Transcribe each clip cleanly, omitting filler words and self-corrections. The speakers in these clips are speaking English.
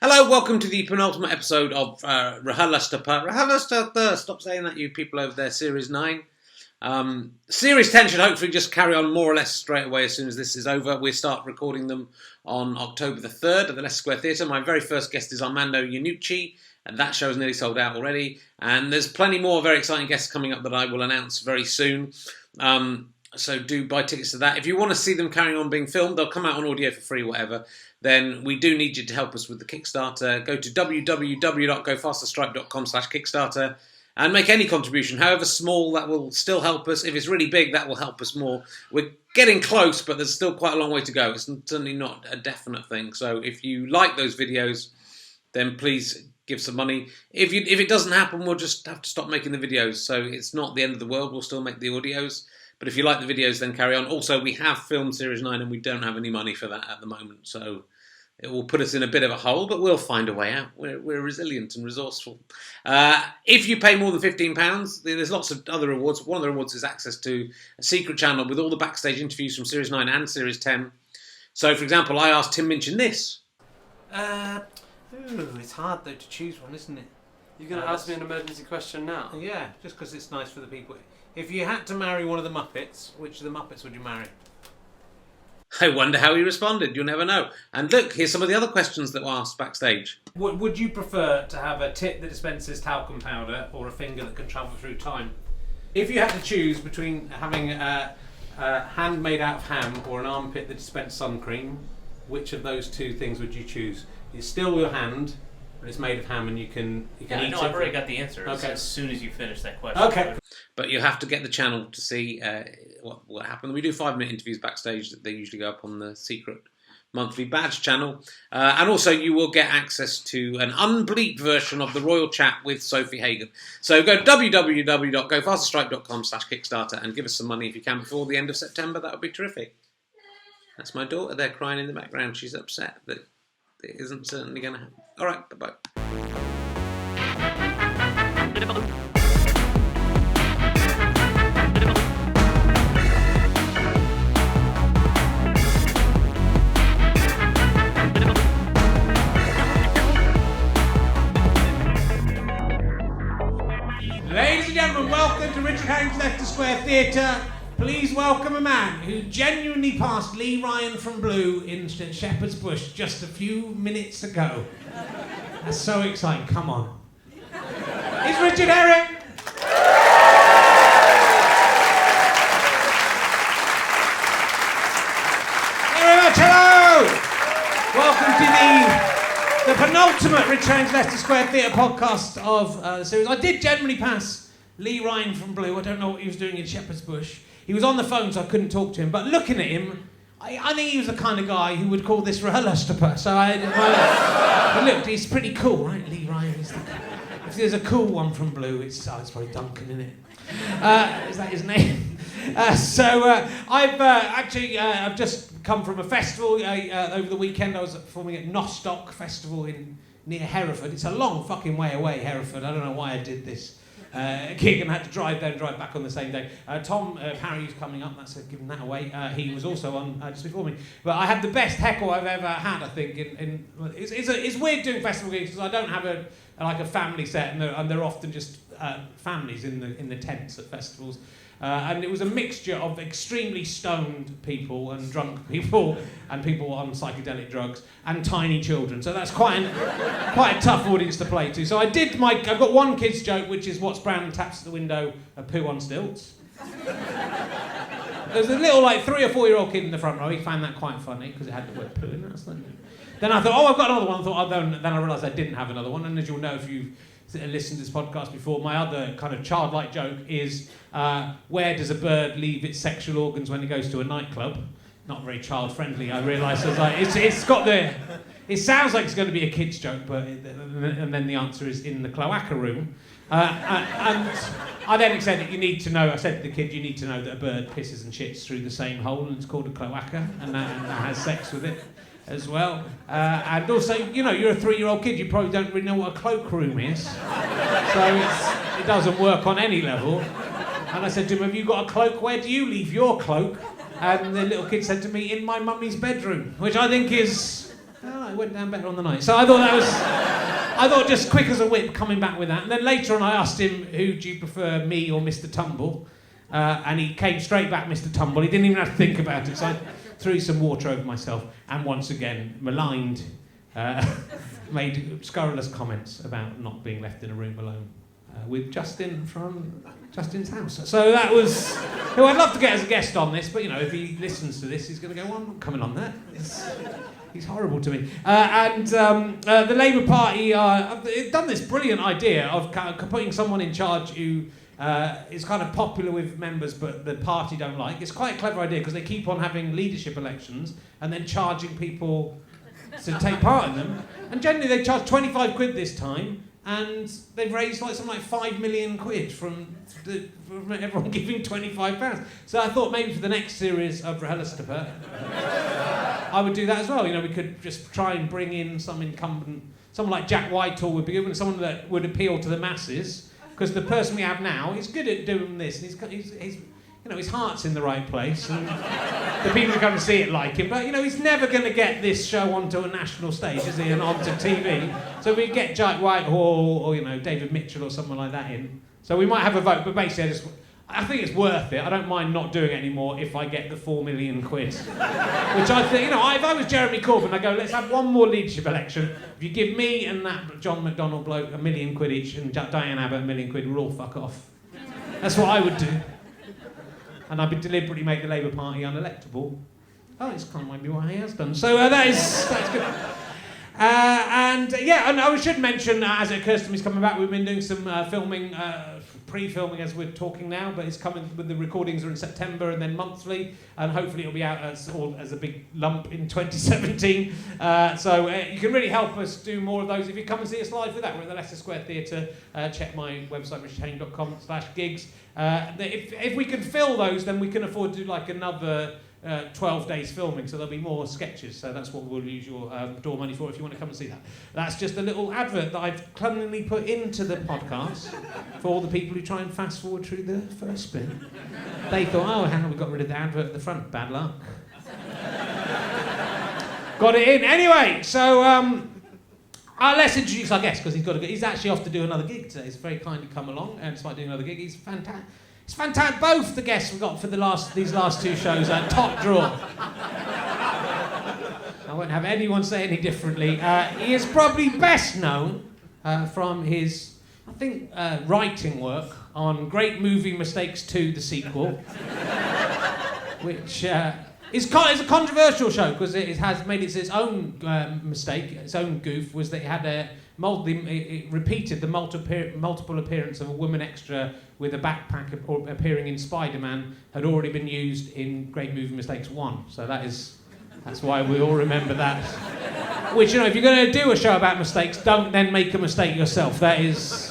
Hello, welcome to the penultimate episode of RHLSTP. Stop saying that, you people over there, Series 9. Series 10 should hopefully just carry on more or less straight away as soon as this is over. We'll start recording them on October the 3rd at the Leicester Square Theatre. My very first guest is Armando Iannucci, and that show is nearly sold out already. And there's plenty more very exciting guests coming up that I will announce very soon. So do buy tickets to that. If you want to see them carrying on being filmed, they'll come out on audio for free, whatever. Then we do need you to help us with the Kickstarter. Go to www.gofasterstripe.com/Kickstarter and make any contribution, however small, that will still help us. If it's really big, that will help us more. We're getting close, but there's still quite a long way to go. It's certainly not a definite thing. So if you like those videos, then please give some money. If it doesn't happen, we'll just have to stop making the videos. So it's not the end of the world. We'll still make the audios. But if you like the videos, then carry on. Also, we have filmed Series 9 and we don't have any money for that at the moment. So it will put us in a bit of a hole, but we'll find a way out. We're resilient and resourceful. If you pay more than £15, there's lots of other rewards. One of the rewards is access to a secret channel with all the backstage interviews from Series 9 and Series 10. So, for example, I asked Tim Minchin this. It's hard, though, to choose one, isn't it? You're going to ask me an emergency question now? Yeah, just because it's nice for the people. If you had to marry one of the Muppets, which of the Muppets would you marry? I wonder how he responded. You'll never know. And look, here's some of the other questions that were asked backstage. Would you prefer to have a tit that dispenses talcum powder or a finger that can travel through time? If you had to choose between having a hand made out of ham or an armpit that dispensed sun cream, which of those two things would you choose? It's still your hand, but it's made of ham and you can eat it. I've already got the answer. Okay. As soon as you finish that question. Okay. But you have to get the channel to see what happened. We do 5-minute interviews backstage that they usually go up on the secret monthly badge channel. And also you will get access to an unbleeped version of the Royal Chat with Sophie Hagen. So go www.gofasterstripe.com/Kickstarter and give us some money if you can before the end of September. That would be terrific. That's my daughter there crying in the background. She's upset that it isn't certainly going to happen. All right, bye-bye. Ladies and gentlemen, welcome to Richard Herring's Leicester Square Theatre. Please welcome a man who genuinely passed Lee Ryan from Blue in Shepherd's Bush just a few minutes ago. That's so exciting. Come on. It's Richard Herring! Very much hello! Welcome to the penultimate Richard Herring's Leicester Square Theatre podcast of the series. I did generally pass Lee Ryan from Blue. I don't know what he was doing in Shepherd's Bush. He was on the phone, so I couldn't talk to him. But looking at him, I think he was the kind of guy who would call this RHLSTP. So I looked, he's pretty cool, right? Lee Ryan is if there's a cool one from Blue, it's probably Duncan, isn't it? Is that his name? I've just come from a festival over the weekend. I was performing at Nostock Festival near Hereford. It's a long fucking way away, Hereford. I don't know why I did this gig and had to drive there and drive back on the same day. Tom Parry is coming up, that's giving that away. He was also on just before me. But I had the best heckle I've ever had, I think. It's weird doing festival gigs because I don't have a family set, and they're often just families in the tents at festivals. And it was a mixture of extremely stoned people and drunk people and people on psychedelic drugs and tiny children. So that's quite a tough audience to play to. So I've got one kid's joke, which is what's brown and taps at the window, a poo on stilts. There's a little 3 or 4 year old kid in the front row. He found that quite funny because it had the word poo in it. Then I thought, I've got another one. Then I realised I didn't have another one. And as you'll know if you've listened to this podcast before, my other kind of childlike joke is where does a bird leave its sexual organs when it goes to a nightclub? Not very child friendly, I realise. It sounds like it's going to be a kid's joke, but and then the answer is in the cloaca room. And I then said that I said to the kid, you need to know that a bird pisses and shits through the same hole, and it's called a cloaca, and that has sex with it as well. And also, you're a 3-year-old kid, you probably don't really know what a cloakroom is. So it doesn't work on any level. And I said to him, have you got a cloak? Where do you leave your cloak? And the little kid said to me, in my mummy's bedroom, which I think is Oh, it went down better on the night. So I thought just quick as a whip coming back with that. And then later on I asked him, who do you prefer, me or Mr. Tumble? And he came straight back, Mr. Tumble. He didn't even have to think about it. So I threw some water over myself and once again maligned, made scurrilous comments about not being left in a room alone with Justin from Justin's house. So that was, who I'd love to get as a guest on this, but if he listens to this, he's going to go, well, I'm not coming on that. He's horrible to me. The Labour Party have done this brilliant idea of putting someone in charge who is kind of popular with members but the party don't like. It's quite a clever idea because they keep on having leadership elections and then charging people to take part in them. And generally they charge 25 quid this time and they've raised something like 5 million quid from everyone giving £25. So I thought maybe for the next series of RHLSTP, I would do that as well. We could just try and bring in some incumbent, someone like Jack Whitehall would be good, someone that would appeal to the masses, because the person we have now is good at doing this, and his heart's in the right place, and the people who come and see it like him, but he's never going to get this show onto a national stage, is he, and onto TV. So we get Jack Whitehall or David Mitchell or someone like that in. So we might have a vote, but basically I think it's worth it. I don't mind not doing it anymore if I get the 4 million quid. Which I think, if I was Jeremy Corbyn, I'd go, let's have one more leadership election. If you give me and that John McDonnell bloke £1 million quid each and Diane Abbott £1 million quid, we'll all fuck off. That's what I would do. And I'd deliberately make the Labour Party unelectable. Oh, it's kind of maybe what he has done. So that's good. And I should mention, as it occurs to me, he's coming back. We've been doing some filming, pre-filming as we're talking now, but it's coming with the recordings are in September and then monthly, and hopefully it'll be out as a big lump in 2017. So you can really help us do more of those if you come and see us live with that. We're at the Leicester Square Theatre. Check my website, richardhain.com/gigs. If we can fill those, then we can afford to do like another 12 days filming, so there'll be more sketches, so that's what we'll use your door money for if you want to come and see that. That's just a little advert that I've cunningly put into the podcast for all the people who try and fast forward through the first bit. They thought, hang on, we got rid of the advert at the front, bad luck. Got it in. Anyway, so let's introduce our guest, because he's actually off to do another gig today. He's very kindly come along and despite doing another gig. He's fantastic. It's fantastic. Both the guests we've got for these last two shows are top draw. I won't have anyone say any differently. He is probably best known from his, I think, writing work on Great Movie Mistakes 2, the sequel, which is a controversial show because it has made its own mistake, its own goof, was that it had it repeated the multiple appearance of a woman extra with a backpack appearing in Spider-Man had already been used in Great Movie Mistakes 1. So that's why we all remember that. Which, if you're going to do a show about mistakes, don't then make a mistake yourself. That's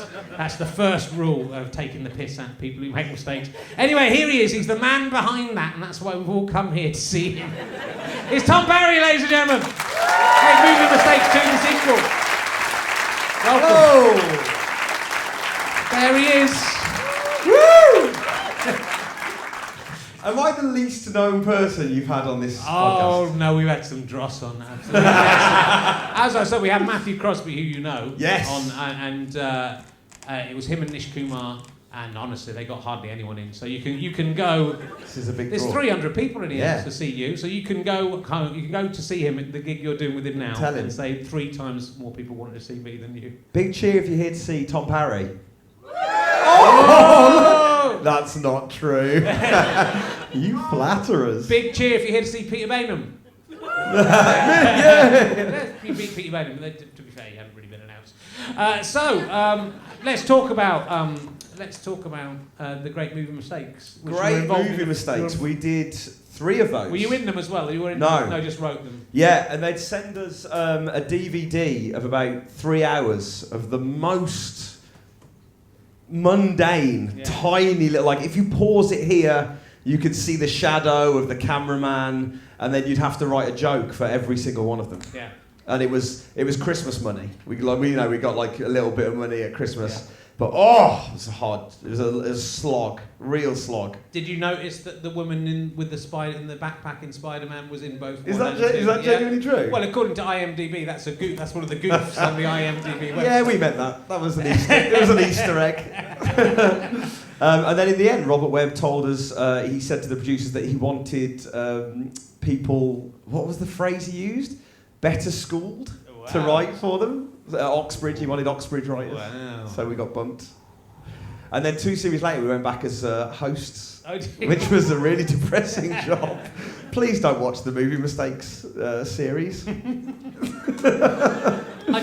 the first rule of taking the piss at people who make mistakes. Anyway, here he is. He's the man behind that, and that's why we've all come here to see him. It's Tom Parry, ladies and gentlemen. Great Movie Mistakes 2, the sequel. Welcome. Hello. There he is. Woo! Am I the least known person you've had on this podcast? Oh, no, we've had some dross on that. As I said, we had Matthew Crosby, who you know. Yes. And it was him and Nish Kumar, and honestly, they got hardly anyone in. So you can go. This is a big There's draw. 300 people in here to see you, so you can go to see him at the gig you're doing with him now. Tell him. And say 3 times more people wanted to see me than you. Big cheer if you're here to see Tom Parry. Oh! That's not true. You flatterers. Big cheer if you're here to see Peter Bainham. You beat Peter Bainham, but to be fair, he hadn't really been announced. Let's talk about the Great Movie Mistakes. Great Movie Mistakes. We did 3 of those. Were you in them as well? You were in No. No, just wrote them. Yeah, and they'd send us a DVD of about 3 hours of the most mundane, tiny little, like if you pause it here, you could see the shadow of the cameraman, and then you'd have to write a joke for every single one of them. Yeah. And it was Christmas money. We got like a little bit of money at Christmas. But it was hard. It was a slog, real slog. Did you notice that the woman with the spider in the backpack in Spider-Man was in both? Is that genuinely true? Well, according to IMDb, that's one of the goofs on the IMDb website. Yeah, we meant that. That was an Easter. It was an Easter egg. And then in the end, Robert Webb told us. He said to the producers that he wanted people. What was the phrase he used? Better schooled to write for them. At Oxbridge, he wanted Oxbridge writers. Wow. So we got bumped. And then 2 series later, we went back as hosts, Oh, which was a really depressing job. Please don't watch the Movie Mistakes series. I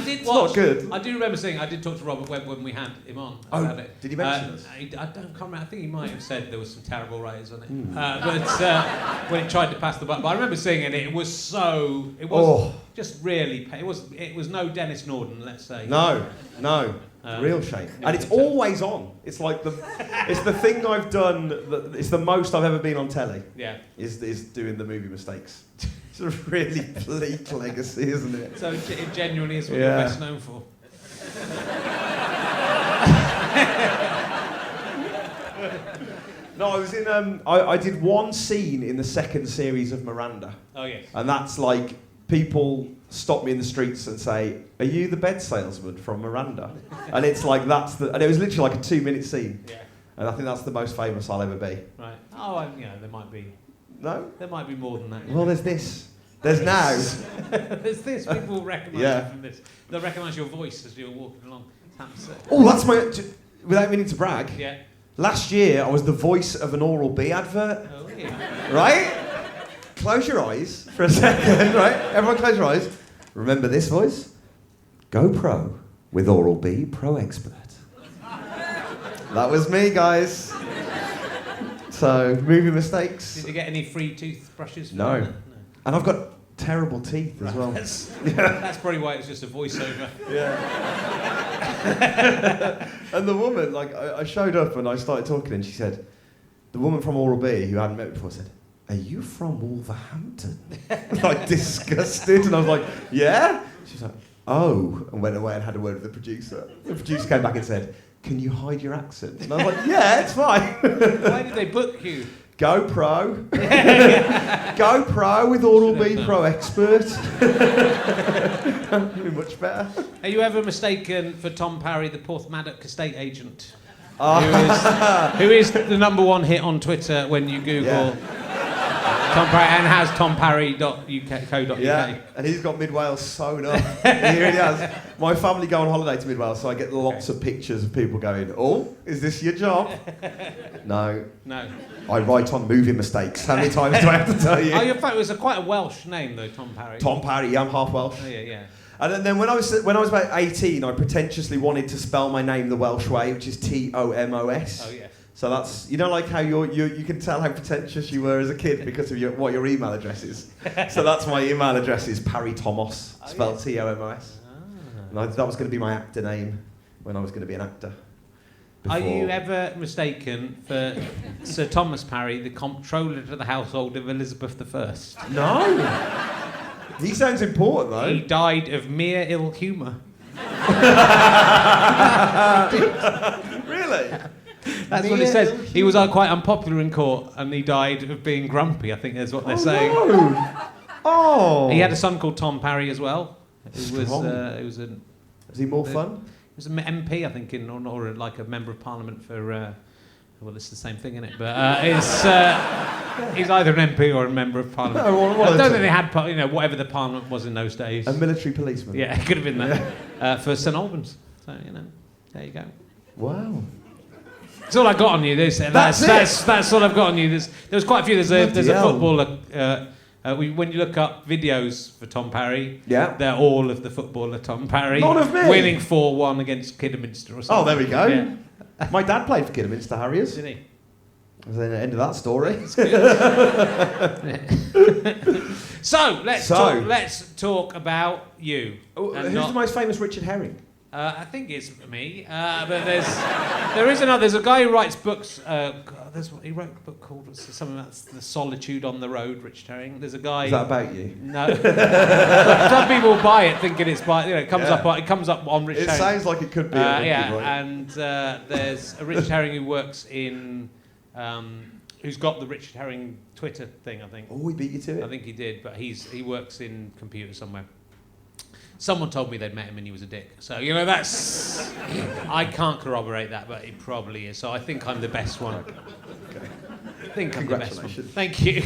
did It's watch. not good. I do remember saying I did talk to Robert Webb when we had him on about it. Did he mention us? I can't remember. I think he might have said there was some terrible writers on it. But when he tried to pass the buck, but I remember seeing it. It was so. It was just really. It was no Dennis Norden, let's say. No. Real shame. And it's always on. It's like it's the thing I've done. It's the most I've ever been on telly. Yeah. Is doing the Movie Mistakes. It's a really bleak legacy, isn't it? So it genuinely is what you're best known for. No, I was in. I did one scene in the second series of Miranda. Oh yes. And that's like people stop me in the streets and say, "Are you the bed salesman from Miranda?" And it's like and it was literally like a 2-minute scene. Yeah. And I think that's the most famous I'll ever be. Right. Oh, there might be. No? There might be more than that. Well, there's this. There's now. There's this. People will recognise you from this. They'll recognise your voice as you're walking along. Oh, that's without meaning to brag. Yeah. Last year, I was the voice of an Oral-B advert. Oh, yeah. Right? Close your eyes for a second, right? Everyone close your eyes. Remember this voice? Go Pro with Oral-B Pro Expert. That was me, guys. So, movie mistakes. Did you get any free toothbrushes? No. No. And I've got terrible teeth as well. That's probably why it's just a voiceover. Yeah. And the woman, like, I showed up and I started talking and she said, the woman from Oral-B, who I hadn't met before, said, "Are you from Wolverhampton?" Like, disgusted. And I was like, "Yeah?" She's like, "Oh," and went away and had a word with the producer. The producer came back and said, "Can you hide your accent?" And I was like, "Yeah, it's fine." Why did they book you? Go Pro. Go Pro with Oral-B Pro Expert. Be much better. Are you ever mistaken for Tom Parry, the Porthmadog estate agent? Who is the #1 hit on Twitter when you Google Tom Parry and has tomparry.co.uk. Yeah, and he's got Mid Wales sewn up. He really has. My family go on holiday to Mid Wales, so I get lots of pictures of people going, "Oh, is this your job?" No. I write on movie mistakes. How many times do I have to tell you? Oh, in fact, it was quite a Welsh name though, Tom Parry. Tom Parry, yeah, I'm half Welsh. Oh, yeah. And then when I was about 18, I pretentiously wanted to spell my name the Welsh way, which is Tomos. Oh, yeah. So that's, you know, like how you can tell how pretentious you were as a kid because of what your email address is. So that's my email address is Parry Tomos, spelled Tomos. And that was going to be my actor name when I was going to be an actor. Are you ever mistaken for Sir Thomas Parry, the comptroller to the household of Elizabeth I? No. He sounds important though. He died of mere ill humour. Really? That's what it says. He was quite unpopular in court and he died of being grumpy, I think that's what they're saying. No. Oh. He had a son called Tom Parry as well. Was he more fun? He was an MP, I think, or like a member of parliament for. Well, it's the same thing, isn't it? But he's either an MP or a member of parliament. No, I don't think they had, whatever the parliament was in those days. A military policeman. Yeah, it could have been that for St Albans. So there you go. Wow. That's all I got on you. That's all I've got on you. There was quite a few. There's a footballer. When you look up videos for Tom Parry, they're all of the footballer Tom Parry. None of me. Winning 4-1 against Kidderminster or something. Oh, there we go. Yeah. My dad played for Kidderminster Harriers. Did he? That's the end of that story. So let's talk about you. Who's the most famous Richard Herring? I think it's me, but there's a guy who writes books. He wrote a book called something about the solitude on the road, Richard Herring. There's a guy. Is that about you? No. Some people buy it thinking it's by. It comes up on Richard Herring. It sounds like it could be. Right? And there's a Richard Herring who works in. Who's got the Richard Herring Twitter thing? I think. Oh, he beat you to it. I think he did, but he works in computers somewhere. Someone told me they'd met him and he was a dick. So, that's... I can't corroborate that, but it probably is. So I think I'm the best one. Okay. I think I'm the best one. Congratulations. Thank you.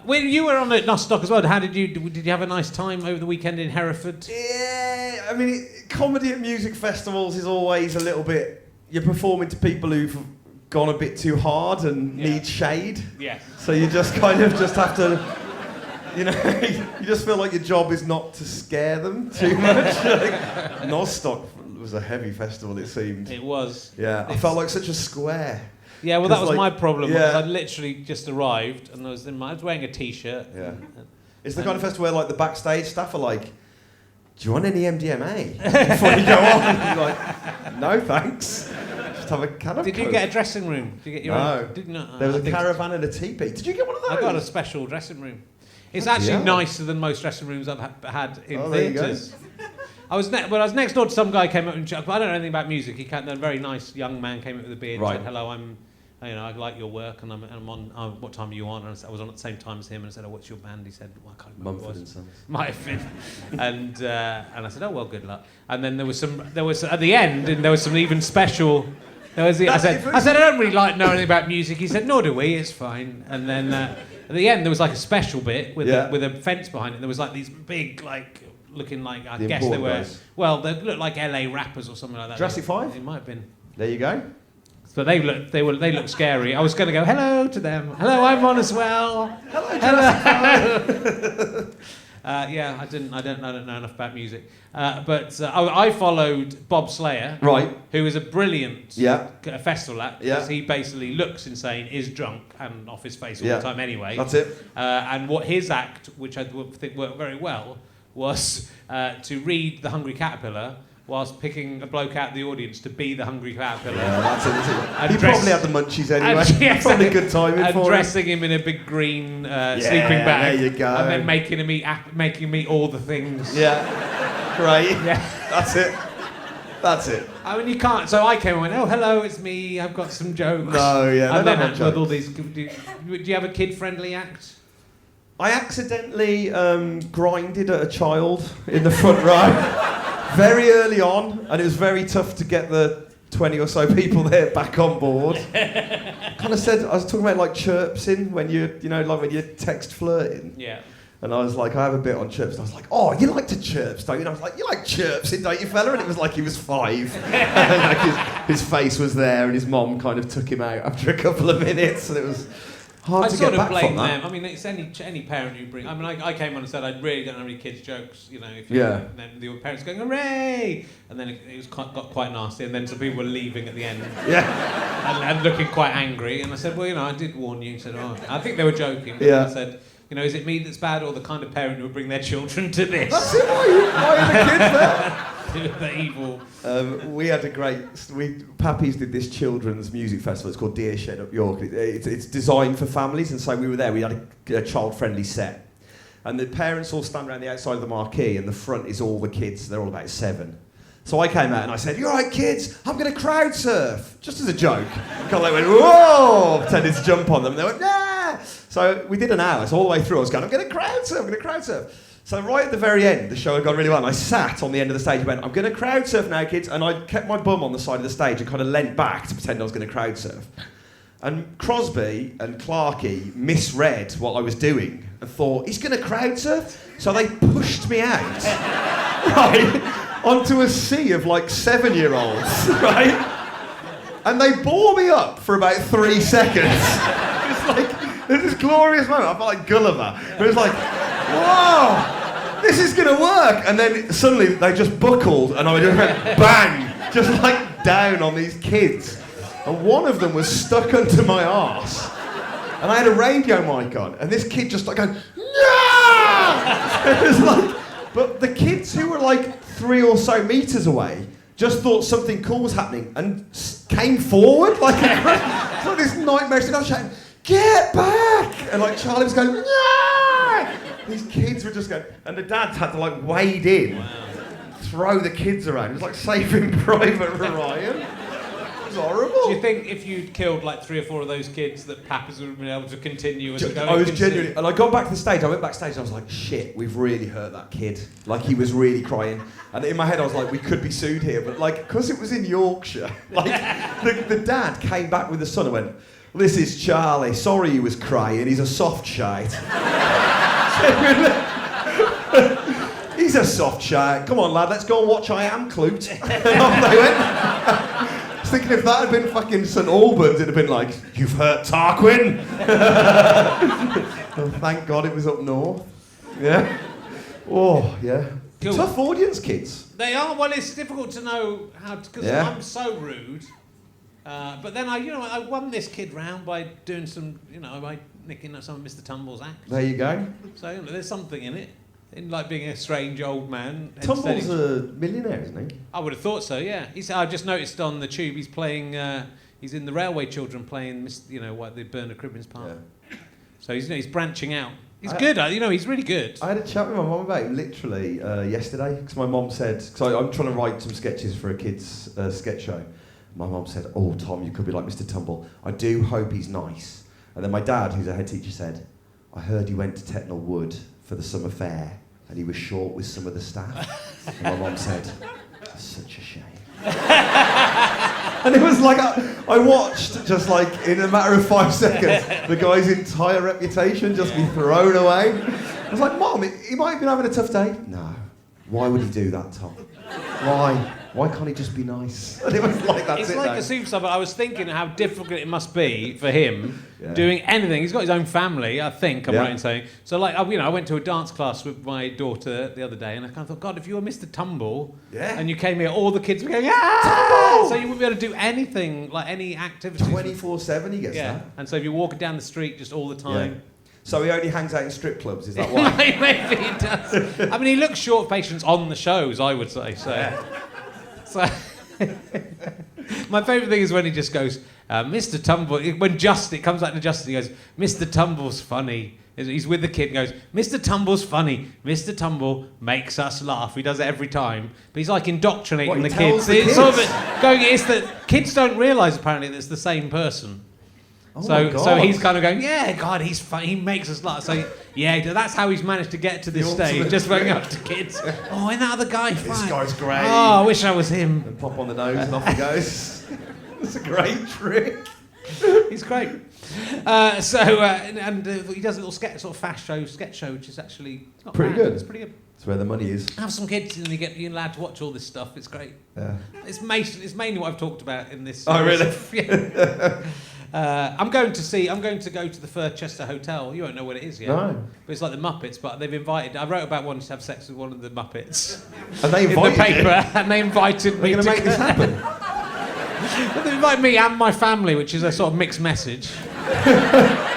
When you were on at Nostock as well, did you have a nice time over the weekend in Hereford? Yeah, I mean, comedy at music festivals is always a little bit... You're performing to people who've gone a bit too hard and need shade. Yeah. So you just kind of just have to... You just feel like your job is not to scare them too much. Nostock was a heavy festival, it seemed. It was. Yeah, I felt like such a square. Yeah, well, that was my problem. Yeah. Because I'd literally just arrived and I was wearing a t-shirt. Yeah. It's the kind of festival where, the backstage staff are like, do you want any MDMA before you go on? And you're like, no, thanks. Just have a can of Did you Coke. get a dressing room? Did you get your No. own? Did you not? There was I a think caravan and a teepee. Did you get one of those? I got a special dressing room. It's Bloody actually hell. nicer than most dressing rooms I've had in Oh, there you go. theatres. I was next door to some guy came up and I don't know anything about music. He came, a very nice young man came up with a beard and said, "Hello, I like your work and I'm on. What time are you on?" And I was on at the same time as him and I said, "Oh, what's your band?" He said, "Well, I can't remember what it was." Might have been. And I said, "Oh well, good luck." And then there was at the end and there was some even special. I said, "I don't really know anything about music." He said, "Nor do we. It's fine." And then. At the end, there was a special bit with a fence behind it. There was these big, looking like I guess they were. Guys. Well, they looked like LA rappers or something like that. Jurassic 5? It might have been. There you go. But they looked scary. I was going to go hello to them. Hello, I'm on as well. Hello, Jurassic 5. I don't know enough about music. But I followed Bob Slayer, Right. who is a brilliant festival act, Yeah. because he basically looks insane, is drunk, and off his face all the time anyway. That's it. And what his act, which I think worked very well, was to read The Hungry Caterpillar whilst picking a bloke out of the audience to be the Hungry Caterpillar. Yeah, that's it. And He probably had the munchies anyway. Yes, probably good timing and for dressing him in a big green sleeping bag. There you go. And then making him eat all the things. Yeah. Great. Yeah. That's it. I mean, you can't. So I came and went, "Oh, hello, it's me. I've got some jokes." No, yeah. And then not with all these, do you have a kid-friendly act? I accidentally grinded at a child in the front row very early on, and it was very tough to get the 20 or so people there back on board. Kind of said, I was talking about chirpsing when when you text flirting. Yeah. And I was like, I have a bit on chirps. And I was like, "Oh, you like to chirps, don't you?" And I was like, "You like chirpsing, don't you, fella?" And it was like he was 5. And his face was there, and his mom kind of took him out after a couple of minutes, and it was hard to get back blame from that. them. I mean, it's any parent who brings. I mean, I came on and said I really don't have any kids' jokes. And then the parents going hooray, and then it got quite nasty, and then some people were leaving at the end. Yeah. and looking quite angry, and I said, "Well, I did warn you." He said, "Oh," I think they were joking. Yeah. I said, "Is it me that's bad, or the kind of parent who would bring their children to this?" That's it. Why are the kids there? The evil. We had a great... Pappy's did this children's music festival. It's called Deer Shed up York. It's designed for families, and so we were there. We had a child-friendly set. And the parents all stand around the outside of the marquee, and the front is all the kids. They're all about 7. So I came out and I said, "You all right, kids? I'm going to crowd surf." Just as a joke. And they went, "Whoa!" Pretended to jump on them. They went, "Yeah!" So we did an hour. So all the way through, I was going, "I'm going to crowd surf. So right at the very end, the show had gone really well, and I sat on the end of the stage and went, "I'm going to crowd surf now, kids." And I kept my bum on the side of the stage and kind of leant back to pretend I was going to crowd surf. And Crosby and Clarkey misread what I was doing and thought, "He's going to crowd surf?" So they pushed me out, right, onto a sea of 7-year-olds, right? And they bore me up for about 3 seconds. It was this glorious moment. I felt like Gulliver. It was like, whoa, this is going to work. And then suddenly they just buckled and I just went bang, just down on these kids. And one of them was stuck under my arse. And I had a radio mic on. And this kid just going, "No!" It was but the kids who were 3 or so metres away, just thought something cool was happening and came forward like it's like this nightmare. So I was shouting, "Get back!" And like Charlie was going, "No!" These kids were just going, and the dads had to like wade in, throw the kids around. It was like Saving Private Ryan. It was horrible. Do you think if you'd killed like 3 or 4 of those kids that Pappas would have been able to continue as a going I was concern? genuinely, and I got back to the stage. I went backstage. I was like, "Shit, we've really hurt that kid." Like he was really crying, and in my head I was like, "We could be sued here," but like, because it was in Yorkshire, like the dad came back with the son and went, "This is Charlie. Sorry he was crying. He's a soft shite." He's a soft shite. Come on, lad. Let's go and watch I Am Clute. And off they went. I was thinking if that had been fucking St Albans, it'd have been like, "You've hurt Tarquin." Oh, thank God it was up north. Yeah. Oh, yeah. Cool. Tough audience, kids. They are. Well, it's difficult to know how because I'm so rude. But then I won this kid round by doing some, by nicking some of Mr. Tumble's act. There you go. So there's something in it, in like being a strange old man. Tumble's a millionaire, isn't he? I would have thought so. Yeah. I just noticed on the tube he's playing. He's in the Railway Children playing, the Bernard Cribbins part. Yeah. So he's branching out. He's good. He's really good. I had a chat with my mum about him literally yesterday because my mum said, because I'm trying to write some sketches for a kids' sketch show. My mum said, "Oh, Tom, you could be like Mr. Tumble. I do hope he's nice." And then my dad, who's a head teacher, said, "I heard he went to Tetnall Wood for the summer fair and he was short with some of the staff." And my mum said, "Such a shame." And it was like, I watched, just like in a matter of 5 seconds, the guy's entire reputation just be thrown away. I was like, "Mum, he might have been having a tough day." "No. Why would he do that, Tom? Why? Why can't he just be nice?" And it was like, It's like a superstar, but I was thinking how difficult it must be for him doing anything. He's got his own family, I think, I'm right in saying. So, like, I went to a dance class with my daughter the other day, and I kind of thought, God, if you were Mr. Tumble, and you came here, all the kids were going, Tumble! So you wouldn't be able to do anything, like any activity. 24/7 he gets that. And so if you're walking down the street just all the time... Yeah. So he only hangs out in strip clubs, is that why? Maybe he does. I mean, he looks short of patience on the shows, I would say. So my favourite thing is when he just goes, "Mr. Tumble," when it comes back to Justin, he goes, "Mr. Tumble's funny." He's with the kid and goes, "Mr. Tumble's funny. Mr. Tumble makes us laugh." He does it every time. But he's like indoctrinating the kids. It's sort of it's that kids don't realise apparently that it's the same person. So he's kind of going, "Yeah, God, he's funny. He makes us laugh." So that's how he's managed to get to this stage, just going up to kids. "Oh, and that other guy, this guy's great. Oh, I wish I was him." And pop on the nose and off he goes. It's a great trick. He's great. He does a little sketch show, which is actually not pretty bad. good. It's pretty good. That's where the money is. Have some kids and you're allowed to watch all this stuff. It's great. Yeah. It's mainly what I've talked about in this. Oh, really? Yeah. I'm going to go to the Furchester Hotel. You won't know what it is yet. No. But it's like the Muppets, but they've invited... I wrote about wanting to have sex with one of the Muppets. And they invited in the paper, and they invited me We're going to make this happen. But they invite me and my family, which is a sort of mixed message.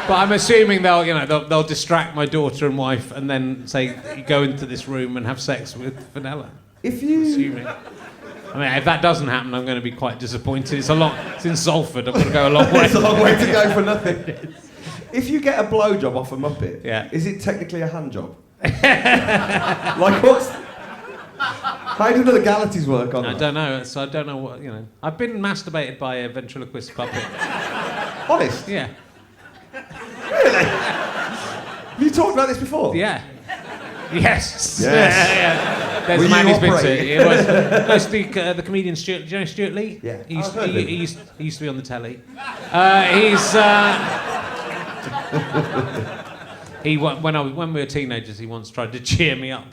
But I'm assuming they'll distract my daughter and wife and then say, "You go into this room and have sex with Vanilla." Assuming. I mean, if that doesn't happen, I'm going to be quite disappointed. It's in Salford. I've got to go a long way. It's a long way to go for nothing. If you get a blowjob off a Muppet, is it technically a hand job? Like how do the legalities work on that? I don't know. So I don't know what I've been masturbated by a ventriloquist puppet. Honest? Yeah. Really? Have you talked about this before? Yeah. Yes. Yes. There's a man who's been to the comedian Stuart. Do you know Stuart Lee? Yeah. He used to be on the telly. When we were teenagers, he once tried to cheer me up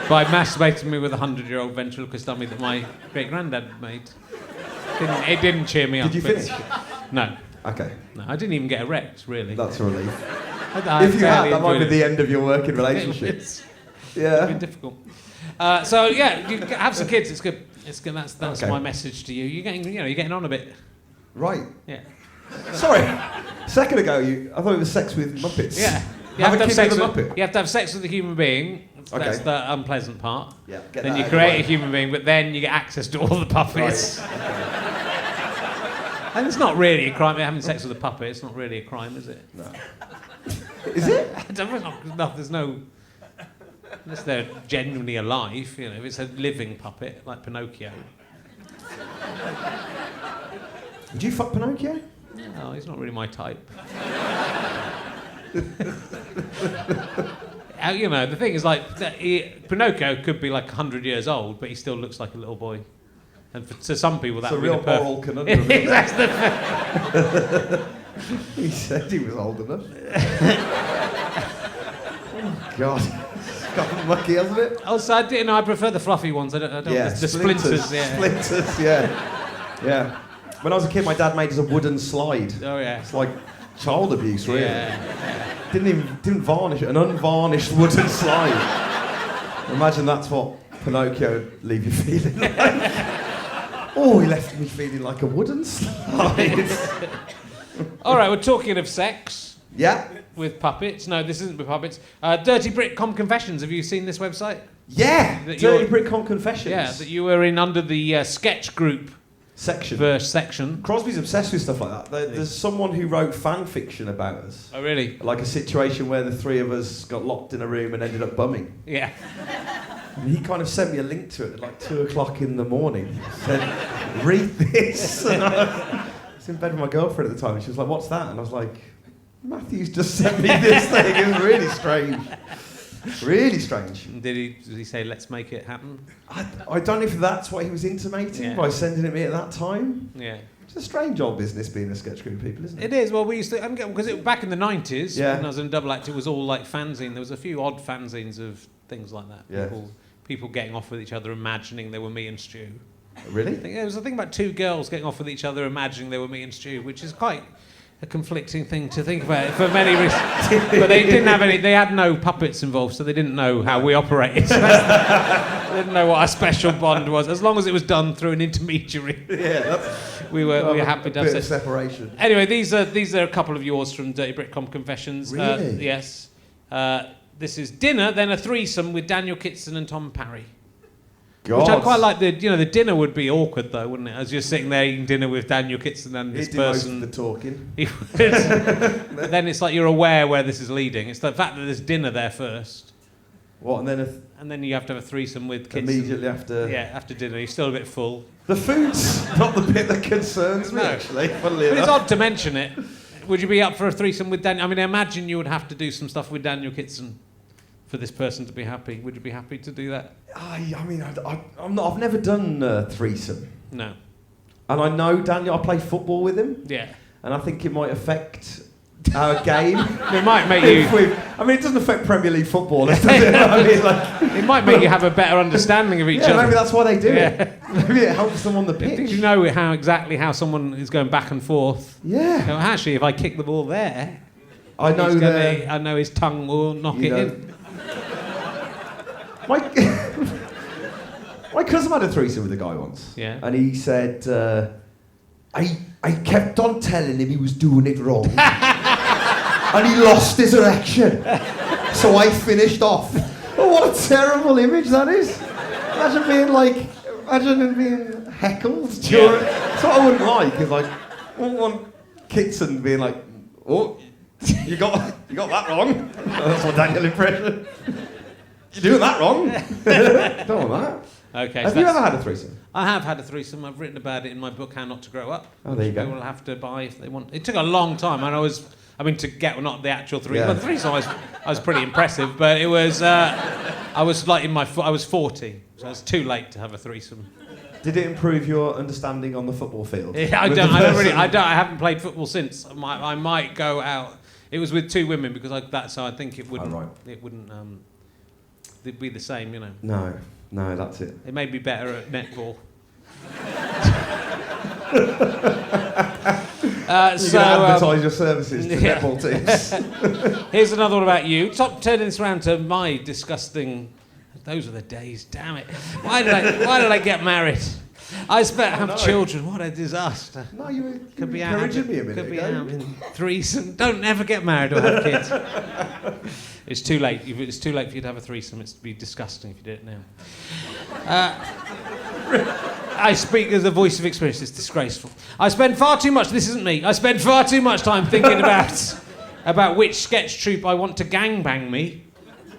by masturbating me with a 100-year-old ventriloquist dummy that my great granddad made. It didn't cheer me up. Did you finish? No. Okay. No, I didn't even get erect, really. That's a relief. If you had, that might be the end of your working relationship. It's been difficult. You have some kids. It's good. It's good. That's my message to you. You're getting on a bit. Right. Yeah. Sorry. A second ago, I thought it was sex with Muppets. Yeah. You have to have sex with a with, Muppet. you have to have sex with a human being. That's Okay. the unpleasant part. Yeah, get Then that you out of the create way. a human being, but then you get access to all the puppets. And it's not really a crime. Having sex with a puppet, it's not really a crime, is it? No. Is it? There's no... Unless they're genuinely alive, you know, if it's a living puppet, like Pinocchio. Would you fuck Pinocchio? No, he's not really my type. You know, the thing is, like, Pinocchio could be like 100 years old, but he still looks like a little boy. And to some people, that It's a would be real the perfect... moral conundrum. isn't it? That's the... He said he was old enough. Oh, God. It's got mucky, hasn't it? Also, I prefer the fluffy ones. I don't Yeah, the splinters. Yeah. Splinters, yeah. Yeah. When I was a kid, my dad made us a wooden slide. Oh yeah. It's like child abuse, really. Yeah. Didn't varnish it. An unvarnished wooden slide. Imagine that's what Pinocchio would leave you feeling like. Oh, he left me feeling like a wooden slide. All right, we're talking of sex Yeah. with puppets. No, this isn't with puppets. Dirty Britcom Confessions. Have you seen this website? Yeah. That Dirty you're- Britcom Confessions. Yeah, that you were in under the sketch group section. section. Crosby's obsessed with stuff like that. There's someone who wrote fan fiction about us. Oh, really? Like a situation where the three of us got locked in a room and ended up bumming. Yeah. And he kind of sent me a link to it at like 2 o'clock in the morning. Said, read this. And I was in bed with my girlfriend at the time and she was like, what's that? And I was like, Matthew's just sent me this thing. It was really strange. Really strange. And did he say, let's make it happen? I don't know if that's what he was intimating by sending it me at that time. Yeah. It's a strange old business being a sketch group of people, isn't it? It is. Well, we used to... Because back in the 90s, Yeah. when I was in double act, it was all like fanzine. There was a few odd fanzines of things like that. Yeah. People getting off with each other, imagining they were me and Stu. Really? There was a thing about two girls getting off with each other, imagining they were me and Stu, which is quite a conflicting thing to think about for many reasons. But they didn't have any. They had no puppets involved, so they didn't know how we operated. They didn't know what our special bond was. As long as it was done through an intermediary, Yeah, we were happy to a have bit of sex. separation. Anyway, these are a couple of yours from Dirty Britcom Confessions. Really? Yes. This is dinner, then a threesome with Daniel Kitson and Tom Parry. God. Which I quite like. The dinner would be awkward though, wouldn't it? As you're sitting there eating dinner with Daniel Kitson and this He did most person. of the talking. But then it's like you're aware where this is leading. It's the fact that there's dinner there first, What, and then and then you have to have a threesome with Kitson. immediately after... Yeah, after dinner, you're still a bit full. The food's not the bit that concerns me, No. actually, funnily But it's enough. odd to mention it. Would you be up for a threesome with Daniel? I mean, I imagine you would have to do some stuff with Daniel Kitson for this person to be happy. Would you be happy to do that? I mean, I'm not, I've never done threesome. No. And I know Daniel, I play football with him, Yeah. and I think it might affect our game. It might make If you. I mean, it doesn't affect Premier League football, does it? I mean, like, It might make you have a better understanding of each yeah, other. maybe that's why they do Yeah. it. Maybe it helps them on the pitch. Did you know how someone is going back and forth? Yeah. So actually, if I kick the ball there, I know that... I know his tongue will knock You it know- in. My cousin had a threesome with a guy once. Yeah. And he said, I kept on telling him he was doing it wrong. And he lost his erection. So I finished off. Oh, what a terrible image that is. Imagine being heckled during... That's what I wouldn't like, is like, I wouldn't want Kitson being like, oh, you got that wrong. That's my Daniel impression. You're doing that wrong. Don't want that. Okay. Have you ever had a threesome? I have had a threesome. I've written about it in my book, How Not to Grow Up. Oh, there you go. People will have to buy if they want. It took a long time, and to get not the actual threesome. Yeah. Well, the threesome I was pretty impressive, but it was. I was like I was 40, so it was too late to have a threesome. Did it improve your understanding on the football field? Yeah, I haven't played football since. I might go out. It was with two women because so I think it wouldn't. Oh, right. It wouldn't. It'd be the same, you know. No, that's it. It made me better at netball. You can advertise your services to yeah. netball teams. Here's another one about you. Stop turning this around to my disgusting. Those are the days. Damn it! Why did I get married? I expect to have no. children. What a disaster. No, you were Could be encouraging me a minute Could be ago. out in threesome. Don't ever get married or have kids. It's too late. It's too late for you to have a threesome. It's be disgusting if you do it now. I speak as a voice of experience. It's disgraceful. I spend far too much. This isn't me. I spend far too much time thinking about which sketch troupe I want to gangbang me.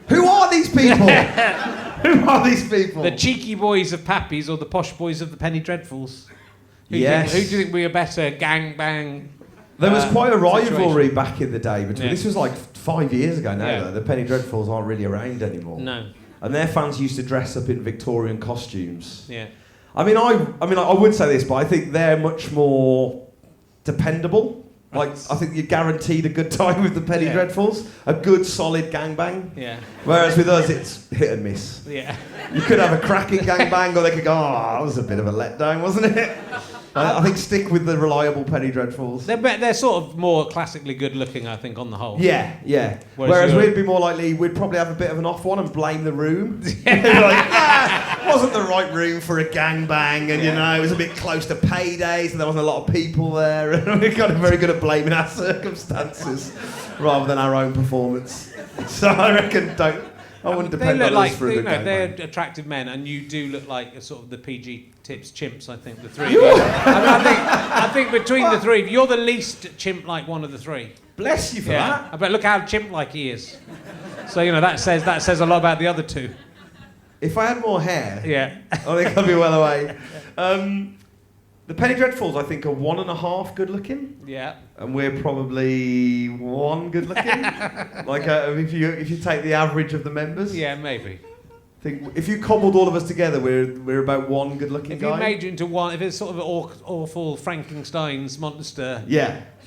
Who are these people? Who are these people? The cheeky boys of Pappies or the posh boys of the Penny Dreadfuls? Who do you think we are better gangbang? There was quite a rivalry situation. back in the day between. Yeah. This was like 5 years ago now. Yeah. Though. The Penny Dreadfuls aren't really around anymore. No. And their fans used to dress up in Victorian costumes. Yeah. I mean, I would say this, but I think they're much more dependable. Like, I think you're guaranteed a good time with the Penny Dreadfuls, a good solid gangbang. Yeah. Whereas with us, it's hit and miss. Yeah. You could have a cracking gangbang, or they could go, "Oh, that was a bit of a letdown, wasn't it?" I think stick with the reliable Penny Dreadfuls. They're sort of more classically good looking, I think, on the whole. Yeah, yeah. Whereas we'd be more likely, we'd probably have a bit of an off one and blame the room. They'd be like, wasn't the right room for a gangbang, and you know, it was a bit close to paydays, and there wasn't a lot of people there, and we're kind of very good at blaming our circumstances rather than our own performance. So I reckon I wouldn't depend on us for a good gangbang. They're attractive men, and you do look like a sort of the PG tips chimps. I think the three. of you. I think between the three, you're the least chimp-like one of the three. Bless you for that. I bet look how chimp-like he is. So you know that says a lot about the other two. If I had more hair, Yeah. I think I'd be well away. The Penny Dreadfuls, I think, are 1.5 good looking. Yeah. And we're probably 1 good looking. Like if you take the average of the members. Yeah, maybe. I think if you cobbled all of us together, we're about 1 good looking If guy. you made you into one, if it's sort of an awful Frankenstein's monster,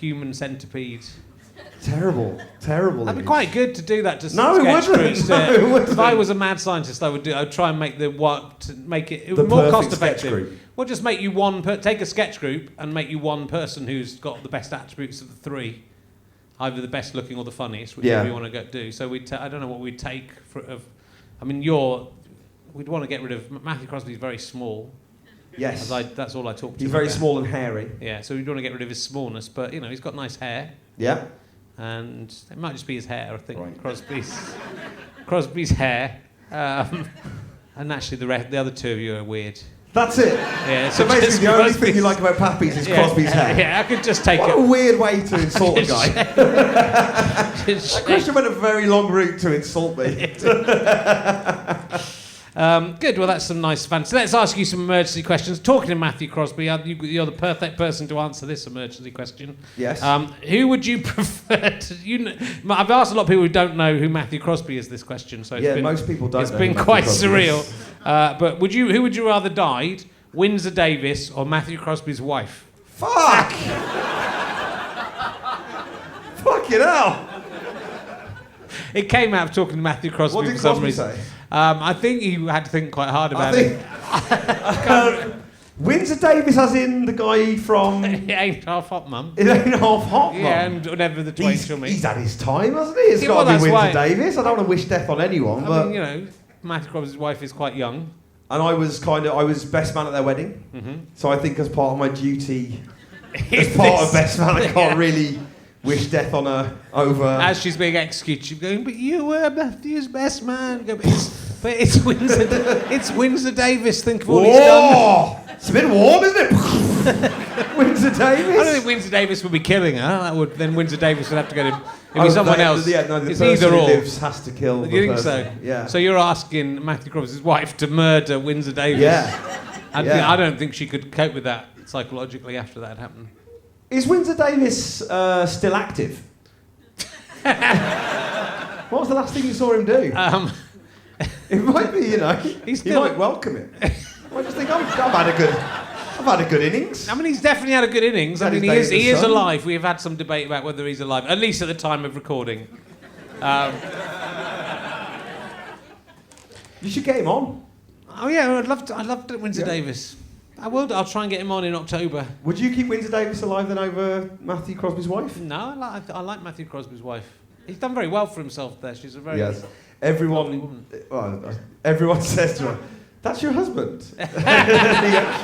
human centipede. Terrible. That'd be quite good to do that to No, it sketch wouldn't. groups. No, it wouldn't. If I was a mad scientist, I'd try and make it The would be more perfect cost sketch effective. group. Well, just make you take a sketch group and make you one person who's got the best attributes of the three, either the best looking or the funniest, whichever you want to do. So I don't know what we'd take we'd want to get rid of Matthew Crosby's very small. Yes. That's all I talked to. He's very small and hairy. Yeah, so we'd want to get rid of his smallness, but he's got nice hair. Yeah. And it might just be his hair, I think. Right. Crosby's hair, and actually the other two of you are weird. That's it. Yeah. So basically, the only thing you like about Pappy's is Crosby's hair. Yeah, I could just take What it. a weird way to insult a guy. Christian went a very long route to insult me. Good. Well, that's some nice fancy. Let's ask you some emergency questions. Talking to Matthew Crosby, you're the perfect person to answer this emergency question. Yes. Who would you prefer to? I've asked a lot of people who don't know who Matthew Crosby is. This question, so most people don't. It's know been who quite Matthew Crosby is. surreal. But who would you rather died? Windsor Davies or Matthew Crosby's wife? Fuck! Fucking hell! It came out of talking to Matthew Crosby What did for some Crosby reason. say? I think he had to think quite hard about it. Windsor Davies, as in the guy from... It ain't half hot, mum. It ain't half hot, Mum. Yeah, and whenever the twain shall meet. He's had his time, hasn't he? It's Yeah, got well, to be that's Windsor why. Davies. I don't want to wish death on anyone, but... I mean, Matthew Crosby's wife is quite young. And I was best man at their wedding. Mm-hmm. So I think as part of my duty, as part of best man, I can't really wish death on her over... As she's being executed, she's going, but you were Matthew's best man. Go, but it's Windsor, it's Windsor Davies, think of all he's done. It's a bit warm, isn't it? Windsor Davies? I don't think Windsor Davies would be killing her. Then Windsor Davies would have to get him. It'd be someone else. Yeah, no, the it's person either who or. lives has to kill the You think person. so? Yeah. So you're asking Matthew Crosby's wife to murder Windsor Davies? Yeah. I don't think she could cope with that psychologically after that happened. Is Windsor Davies still active? What was the last thing you saw him do? It might be, he might welcome it. I just think I've had a good innings. I mean, he's definitely had a good innings. I mean, he is son. alive. We have had some debate about whether he's alive, at least at the time of recording. You should get him on. Oh yeah, I'd love to Windsor Davies. I will. I'll try and get him on in October. Would you keep Windsor Davies alive then over Matthew Crosby's wife? No, I like Matthew Crosby's wife. He's done very well for himself there. She's a very Yes. lovely woman. Everyone says to her, that's your husband? She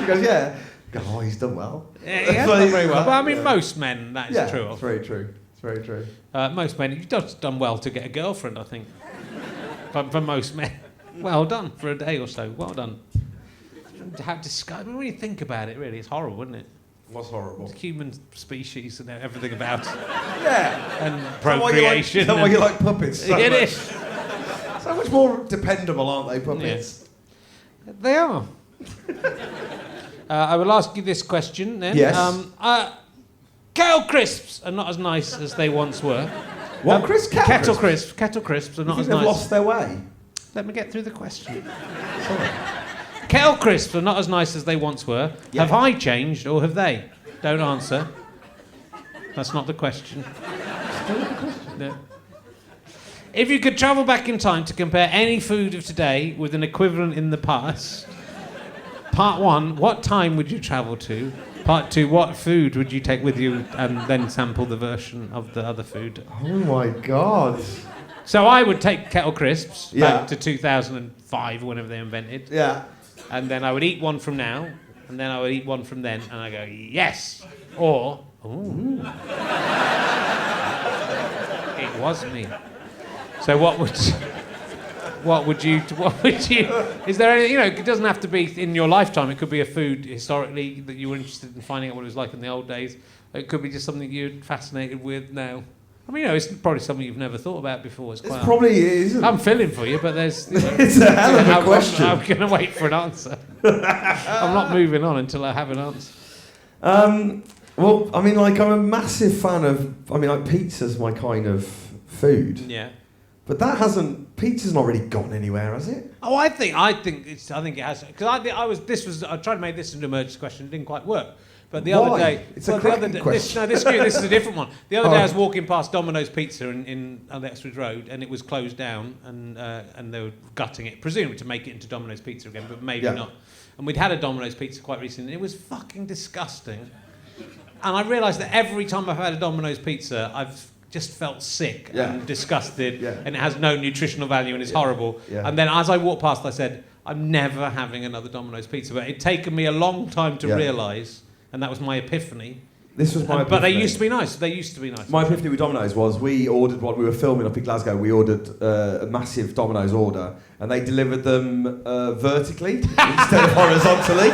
goes, yeah. Oh, he's done well. Yeah, he has done very well. But I mean, most men, that is true. It's very true. It's very true. Most men, you've just done well to get a girlfriend, I think. For most men. Well done for a day or so. Well done. How disgusting. When you think about it, really, it's horrible, isn't it? What's horrible? It's human species and everything about it. Yeah. And procreation. Is that why you like puppets so it much? is. So much more dependable, aren't they, puppets? Yeah. They are. I will ask you this question then. Yes. Kettle crisps are not as nice as they once were. What crisps? Kettle crisps. Kettle crisps are not as they've nice. lost their way? Let me get through the question. Sorry. Kettle crisps are not as nice as they once were. Yeah. Have I changed or have they? Don't answer. That's not the question. Still not the question. No. If you could travel back in time to compare any food of today with an equivalent in the past, part 1, what time would you travel to? Part 2, what food would you take with you and then sample the version of the other food? Oh my God. So I would take kettle crisps back to 2005, whenever they invented. Yeah. And then I would eat one from now, and then I would eat one from then, and I go, yes! Or, ooh. It was me. So what would you, is there any, it doesn't have to be in your lifetime, it could be a food historically that you were interested in finding out what it was like in the old days. It could be just something you're fascinated with now. I mean, it's probably something you've never thought about before. It probably is. I'm feeling for you, but there's... it's a hell of a question. I'm going to wait for an answer. I'm not moving on until I have an answer. Well, I mean, I'm a massive fan of... pizza's my kind of food. Yeah. But pizza's not really gone anywhere, has it? Oh, I think it has. Because I tried to make this an emergency question. It didn't quite work. But the other day... It's a cracking question. This is a different one. The other day I was walking past Domino's Pizza on Exford Road, and it was closed down, and they were gutting it, presumably to make it into Domino's Pizza again, but maybe not. And we'd had a Domino's Pizza quite recently, and it was fucking disgusting. And I realised that every time I've had a Domino's Pizza, I've just felt sick and disgusted, and it has no nutritional value, and it's horrible. Yeah. And then as I walked past, I said, I'm never having another Domino's Pizza. But it'd taken me a long time to realise... And that was my epiphany. This was my epiphany. But they used to be nice. My epiphany with Domino's was we ordered what we were filming up in Glasgow. We ordered a massive Domino's order, and they delivered them vertically instead of horizontally.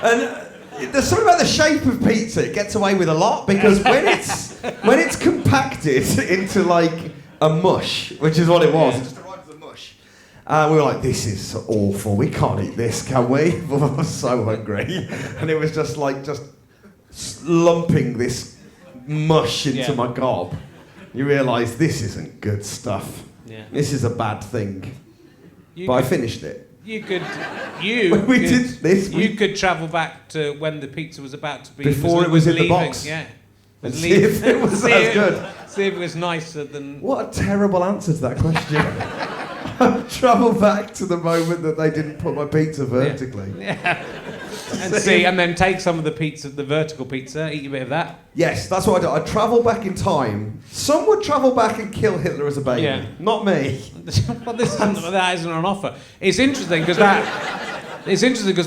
And there's something about the shape of pizza. It gets away with a lot because when it's compacted into like a mush, which is what it was. Just arrived as a mush. We were like, this is awful. We can't eat this, can we? We were so hungry. And it was just lumping this mush into my gob. You realise this isn't good stuff. Yeah. This is a bad thing. But I finished it. You could travel back to when the pizza was about to be... Before it was in the box. Yeah. See if it was as good. See if it was nicer than... What a terrible answer to that question. Travel back to the moment that they didn't put my pizza vertically. Yeah. And then take some of the pizza, the vertical pizza, eat a bit of that. Yes, that's what I do. I travel back in time. Some would travel back and kill Hitler as a baby. Yeah. Not me. Well, that isn't on offer. It's interesting because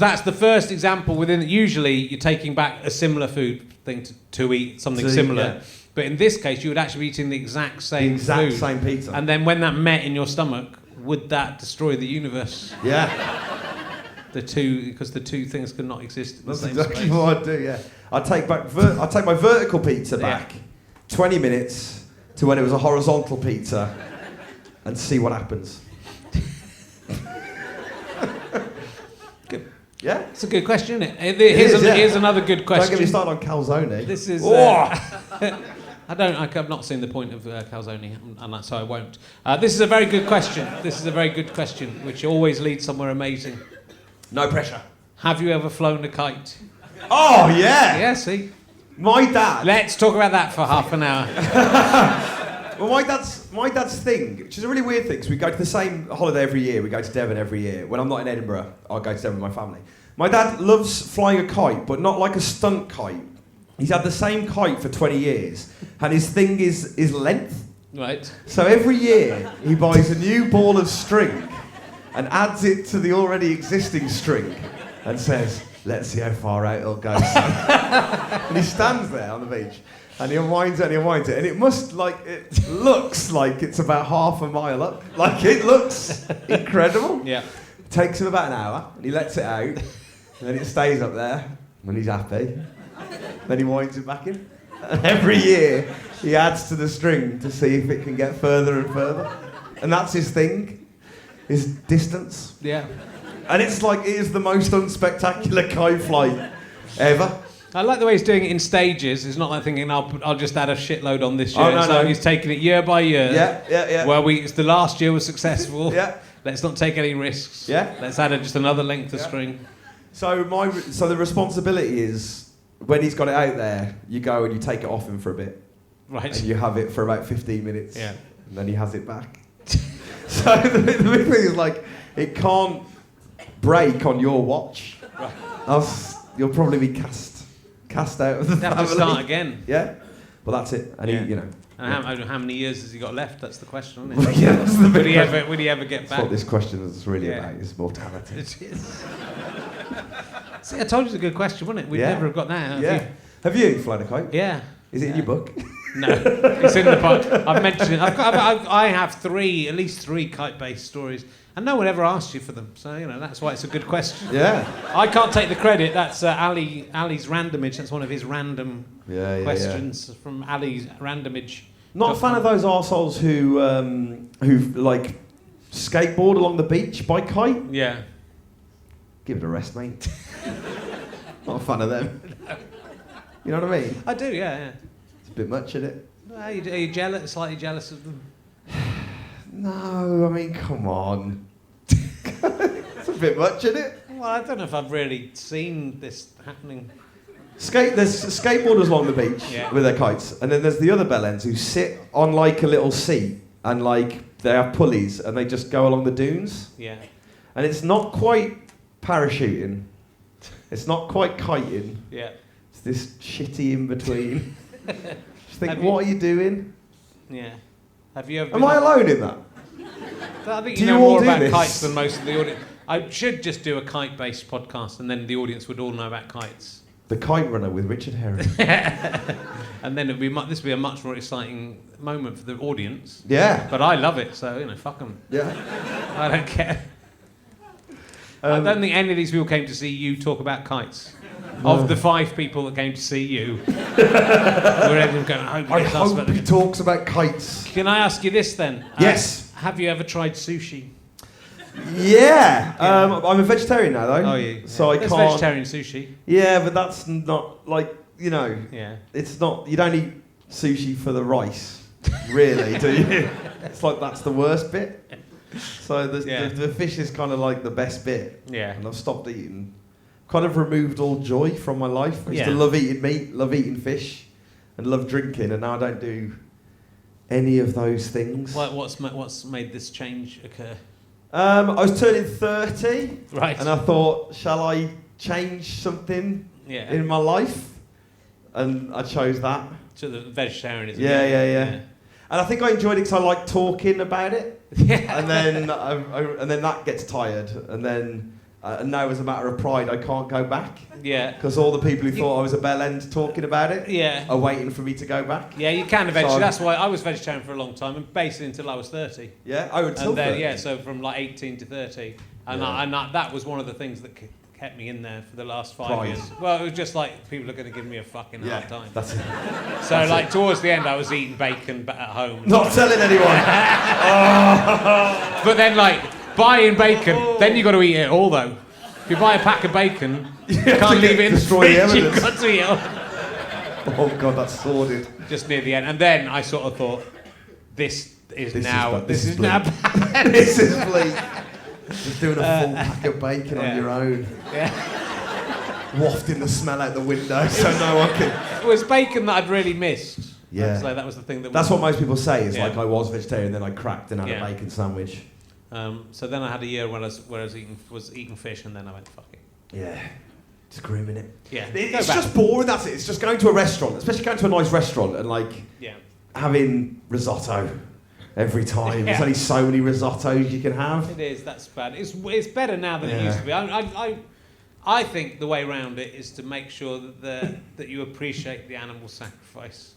that's the first example within. Usually, you're taking back a similar food thing to eat something similar. Yeah. But in this case, you would actually be eating the exact same food. Same pizza. And then when that met in your stomach, would that destroy the universe? Yeah. Because the two things could not exist in the same space. That's exactly what I'd do, yeah. I'd take my vertical pizza back 20 minutes to when it was a horizontal pizza and see what happens. Good. Yeah? It's a good question, isn't it? Here's another good question. Don't get me started on calzone. This is... I've not seen the point of calzone, and so I won't. This is a very good question. Which always leads somewhere amazing. No pressure. Have you ever flown a kite? Oh, yeah! Yeah, see? My dad... Let's talk about that for half an hour. Well, my dad's thing, which is a really weird thing, because we go to the same holiday every year. We go to Devon every year. When I'm not in Edinburgh, I'll go to Devon with my family. My dad loves flying a kite, but not like a stunt kite. He's had the same kite for 20 years, and his thing is length. Right. So every year, he buys a new ball of string, and adds it to the already existing string and says, let's see how far out it'll go, son. And he stands there on the beach and he unwinds it and he unwinds it. And it looks like it's about half a mile up. Like, it looks incredible. Yeah. It takes him about an hour and he lets it out. And then it stays up there and he's happy. Then he winds it back in. And every year he adds to the string to see if it can get further and further. And that's his thing, his distance. Yeah. And it's like, it is the most unspectacular kite flight ever. I like the way he's doing it in stages. It's not like thinking, I'll just add a shitload on this year. Oh, no. He's taking it year by year. Yeah. Where the last year was successful. Yeah. Let's not take any risks. Yeah. Let's add just another length of string. So the responsibility is, when he's got it out there, you go and you take it off him for a bit. Right. And you have it for about 15 minutes. Yeah. And then he has it back. So the big thing is, like, it can't break on your watch. Right. Else you'll probably be cast out of the family. Have to start again. Yeah. Well, that's it. And he, you know. And how many years has he got left? That's the question, isn't it? Yeah, that's the big question. Would he ever get That's back? what this question is really about, is mortality. It is. See, I told you it's a good question, wasn't it? We'd never have got that. Have you flown a kite? Yeah. Is it in your book? No, it's in the book. I've mentioned it. I have at least three kite-based stories, and no one ever asked you for them. So that's why it's a good question. Yeah. I can't take the credit. That's Ali's randomage. That's one of his random questions from Ali's randomage. Not a fan of those arseholes who like skateboard along the beach by kite. Yeah. Give it a rest, mate. Not a fan of them. You know what I mean? I do. Yeah. It's a bit much, isn't it? Are you jealous? Slightly jealous of them? No, I mean, come on. It's a bit much, isn't it? Well, I don't know if I've really seen this happening. There's skateboarders along the beach with their kites, and then there's the other bellends who sit on like a little seat and like they have pulleys and they just go along the dunes. Yeah. And it's not quite parachuting. It's not quite kiting. Yeah. It's this shitty in between. Just think, what are you doing? Yeah. Have you ever? Am I alone in that? I think Do you know you all more do about this? kites than most of the audience. I should just do a kite-based podcast, and then the audience would all know about kites. The Kite Runner with Richard Herring. And then this would be a much more exciting moment for the audience. Yeah. But I love it, so fuck them. Yeah. I don't care. I don't think any of these people came to see you talk about kites. No. Of the 5 people that came to see you, we're everyone going, I hope he talks about kites. Can I ask you this then? Yes. Have you ever tried sushi? Yeah. I'm a vegetarian now, though. Oh, yeah. So I There's can't. vegetarian sushi. Yeah, but that's not like Yeah. It's not. You don't eat sushi for the rice, really, do you? It's like that's the worst bit. So the fish is kind of like the best bit. Yeah. And I've stopped eating. Kind of removed all joy from my life. I used to love eating meat, love eating fish, and love drinking, and now I don't do any of those things. What's made this change occur? I was turning 30, right, and I thought, shall I change something in my life? And I chose that. To the vegetarianism. Yeah. And I think I enjoyed it because I like talking about it. Yeah. And then and then that gets tired, and then now as a matter of pride, I can't go back. Yeah. Because all the people who thought I was a bell end talking about it are waiting for me to go back. Yeah, you can eventually. That's why I was vegetarian for a long time, and basically until I was 30. Yeah, I would till 30. Yeah, so from like 18 to 30. And, that was one of the things that kept me in there for the last 5 years. Well, it was just like, people are going to give me a fucking hard time. That's it. So towards the end, I was eating bacon at home. Not telling anyone. But then buying bacon, then you got to eat it all though. If you buy a pack of bacon, you can't leave it in the fridge, you've got to eat it all. Oh God, that's sordid. Just near the end. And then I sort of thought, this is now bad. This is bleak. Just doing a full pack of bacon on your own. Yeah. Wafting the smell out the window so no one can... It was bacon that I'd really missed. Yeah. So that was the thing that... That's what most people say, is I was vegetarian, then I cracked and had a bacon sandwich. So then I had a year where I was eating fish, and then I went, fuck it. Yeah. It's grim, innit? Yeah. It's just boring, that's it. It's just going to a restaurant, especially going to a nice restaurant and having risotto every time. There's only so many risottos you can have. It is. That's bad. It's better now than it used to be. I think the way around it is to make sure that you appreciate the animal sacrifice.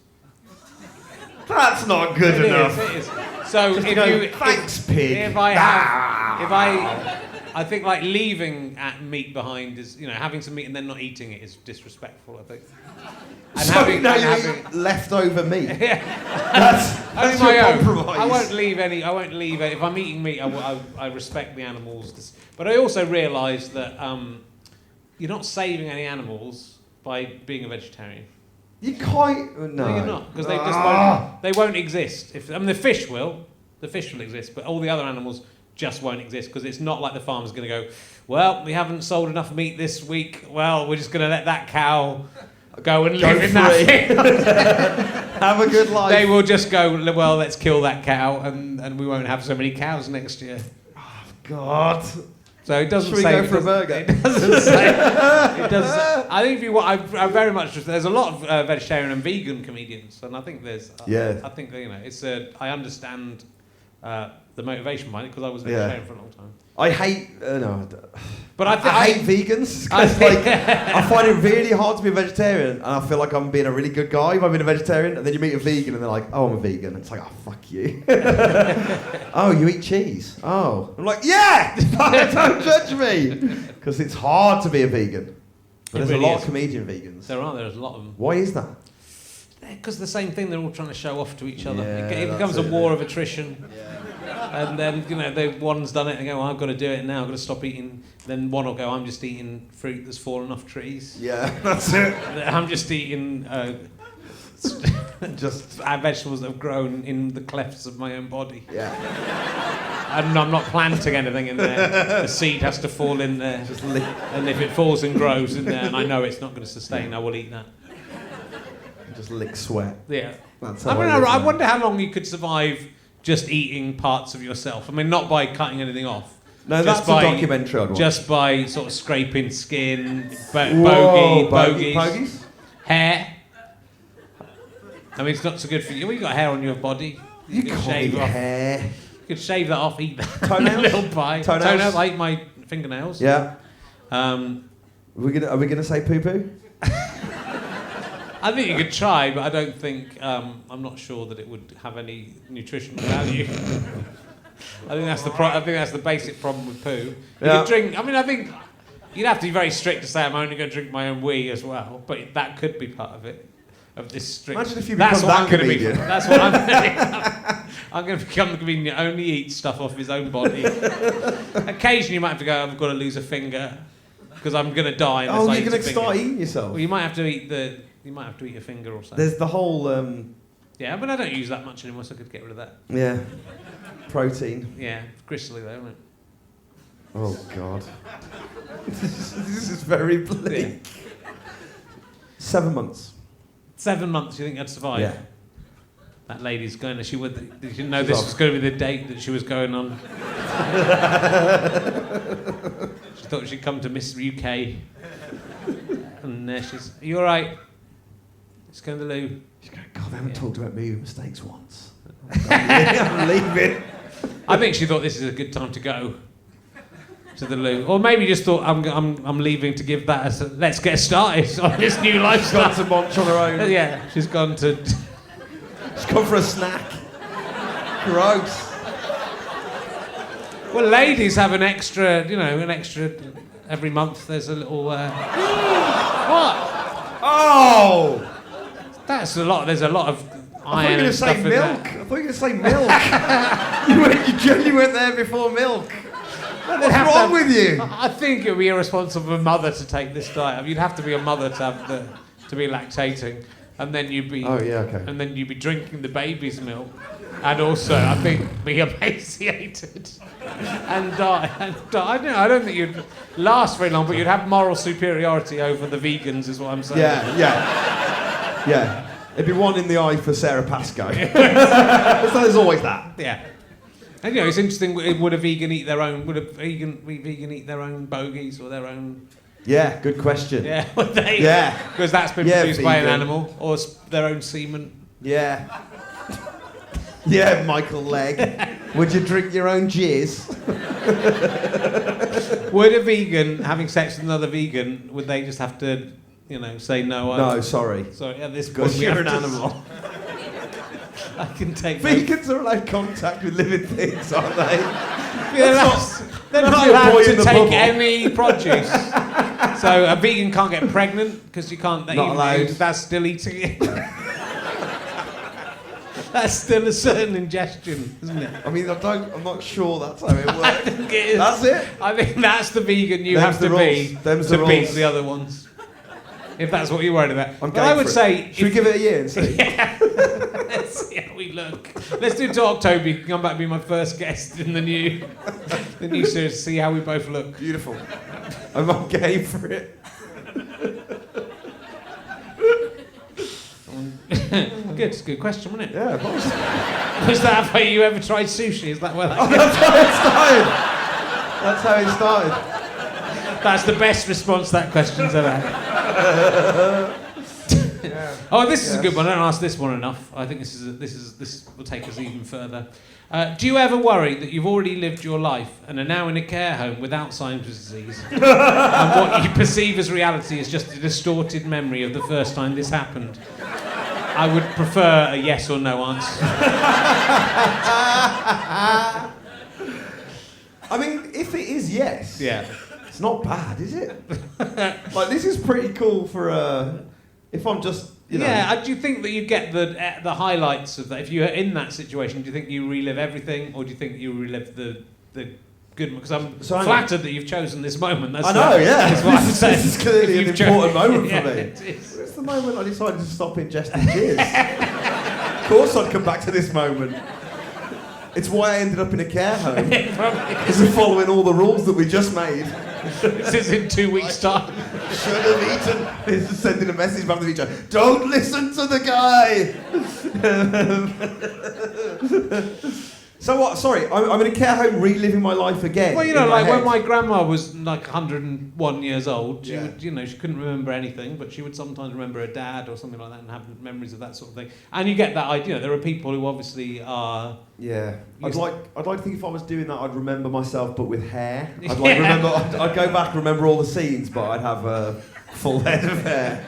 That's not good enough. It is. So thanks, pig. I think like leaving meat behind is, having some meat and then not eating it is disrespectful, I think. And so eat leftover meat. Yeah. That's your compromise. I won't leave any. If I'm eating meat, I respect the animals. But I also realise that you're not saving any animals by being a vegetarian. You can't. No, you're not, because they won't exist. The fish will. The fish will exist, but all the other animals just won't exist, because it's not like the farmer's going to go, well, we haven't sold enough meat this week. Well, we're just going to let that cow go and live in that field. Have a good life. They will just go, well, let's kill that cow, and we won't have so many cows next year. Oh, God. So it doesn't say. Should we go for a burger? It doesn't say. It doesn't. I think if you want, I very much. There's a lot of vegetarian and vegan comedians, and I think there's. I think it's I understand the motivation behind it, because I was a vegetarian for a long time. I hate no, but I hate vegans. I find it really hard to be a vegetarian, and I feel like I'm being a really good guy if I'm being a vegetarian. And then you meet a vegan, and they're like, "Oh, I'm a vegan." And it's like, "Oh, fuck you." Oh, you eat cheese? Oh, I'm like, yeah. Don't judge me, because it's hard to be a vegan. But there's really a lot of comedian vegans. There's a lot of them. Why is that? Because the same thing, they're all trying to show off to each other. Yeah, it becomes a war of attrition. Yeah. And then, one's done it and go, well, I've got to do it now, I've got to stop eating. Then one will go, I'm just eating fruit that's fallen off trees. Yeah, that's it. I'm just eating just vegetables that have grown in the clefts of my own body. Yeah. And I'm not planting anything in there. The seed has to fall in there. And if it falls and grows in there and I know it's not going to sustain, I will eat that. Just lick sweat. Yeah. That's how I wonder how long you could survive just eating parts of yourself. I mean, not by cutting anything off. No, that's a documentary I'd watch. Just by sort of scraping skin, bogies, hair. I mean, it's not so good for you. Well, you got hair on your body. You can't shave off hair. You could shave that off, eat that. Toenails? Little pie. Toenails? I eat my fingernails. Yeah. Are we gonna say poo-poo? I think you could try, but I don't think. I'm not sure that it would have any nutritional value. I think that's the basic problem with poo. You could drink. I mean, I think you'd have to be very strict to say I'm only going to drink my own wee as well. But that could be part of it. Of this strict. Imagine if you become that comedian. That's what I'm going. I'm going to become the comedian that only eats stuff off his own body. Occasionally, you might have to go. I've got to lose a finger because I'm going to die. Oh, you're going to start eating yourself. Well, you might have to eat You might have to eat a finger or something. There's the whole. Yeah, but I don't use that much anymore, so I could get rid of that. Yeah. Protein. Yeah, gristly though, isn't it? Oh God. This is very bleak. Yeah. 7 months. 7 months. You think I'd survive? Yeah. That lady's going. She didn't know this was going to be the date that she was going on. She thought she'd come to Miss UK. And she's, are you all right? Just going to the loo. She's going, God, they haven't talked about movie mistakes once. I'm leaving. I think she thought this is a good time to go to the loo. Or maybe just thought, I'm leaving to give that let's get started on this new lifestyle. She's gone to munch on her own. Yeah, she's gone to... She's gone for a snack. Gross. Well, ladies have an extra every month. There's a little. What? Oh! That's a lot. There's a lot of iron and stuff in there. I thought you were going to say milk. You genuinely went there before milk. What's wrong with you? I think it would be irresponsible of a mother to take this diet. I mean, you'd have to be a mother to be lactating. And then you'd be And then you'd be drinking the baby's milk, and also I think be emaciated and die. I don't think you'd last very long, but you'd have moral superiority over the vegans, is what I'm saying. Yeah. It'd be one in the eye for Sarah Pascoe. So there's always that. Yeah. And it's interesting. Would a vegan eat their own? Would a vegan eat their own bogies or their own? Yeah, good question. Yeah, would they? Yeah. Because that's been produced by an animal, or their own semen. Yeah. Yeah, Michael Legg. Would you drink your own jizz? Would a vegan having sex with another vegan, would they just have to, say no? No, sorry. Sorry, at this point Because we you're have an to- animal. I can take Vegans are allowed contact with living things, aren't they? They're That's not not allowed a boy to in the take bubble. any produce. So a vegan can't get pregnant because you can't. Not allowed. That's still eating it. That's still a certain ingestion, isn't it? I mean, I'm not sure that's how it I works. think it is. That's it? I think that's the vegan you Them's have to the be rules. Them's to the beat rules. the other ones. If that's what you're worried about. I'm But I game would for it. say. Should we give it a year and see? Yeah. Let's see how we look. Let's do it till October. You can come back and be my first guest in the new series. See how we both look. Beautiful. I'm game for it. Good. It's a good question, wasn't it? Yeah, of course. Was that how you ever tried sushi? Is that where that Oh, came? that's how it started. That's how it started. That's the best response that question's ever had. Yeah. Oh, this is a Yes. good one. I don't ask this one enough. I think this will take us even further. Do you ever worry that you've already lived your life and are now in a care home with Alzheimer's disease, and what you perceive as reality is just a distorted memory of the first time this happened? I would prefer a yes or no answer. I mean, if it is yes, Yeah. it's not bad, is it? Like, this is pretty cool for if I'm just, you know. Yeah, do you think that you get the highlights of that? If you're in that situation, do you think you relive everything, or do you think you relive the good? Because I'm So hang on. flattered that you've chosen this moment. That's I know, yeah. That's what I'm saying. This is clearly If an you've important moment Yeah, for me. it is. It's the moment I decided to stop ingesting jizz. Of course I'd come back to this moment. It's why I ended up in a care home. Because of following all the rules that we just made. This is in 2 weeks' time. Should have eaten. It's just sending a message back to the teacher. Don't listen to the guy. So what? Sorry, I'm in a care home reliving my life again. Well, in my like when head. my grandma was like 101 years old, she Yeah. would, she couldn't remember anything, but she would sometimes remember her dad or something like that and have memories of that sort of thing. And you get that idea. There are people who obviously are. Yeah, I'd Yes. like to think if I was doing that, I'd remember myself, but with hair. I'd go back, remember all the scenes, but I'd have a full head of hair.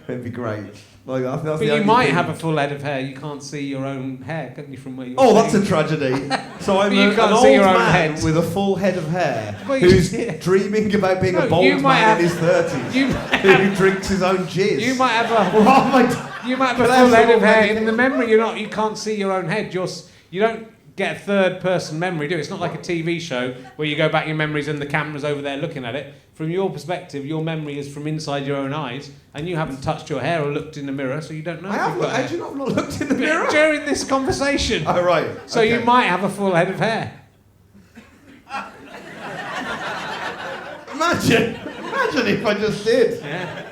It'd be great. Like, I think that's But the you only might thing. have a full head of hair. You can't see your own hair, can you, from where you're Oh, that's a sitting? tragedy. So I'm But you an can't old see your own man head. with a full head of hair Well, you- who's yeah. dreaming about being No, a bald you might man have- in his 30s You who drinks his own jizz. You might have a What am I d- you might have But a full that's head of hair already- in the memory. You can't see your own head. You don't get a third person memory, do you? It's not like a TV show where you go back in your memories and the camera's over there looking at it. From your perspective, your memory is from inside your own eyes, and you haven't touched your hair or looked in the mirror, so you don't know. I if have you've got How hair. do you not have looked in the mirror? During this conversation. Oh, right. So you okay. might have a full head of hair. Imagine if I just did. Yeah.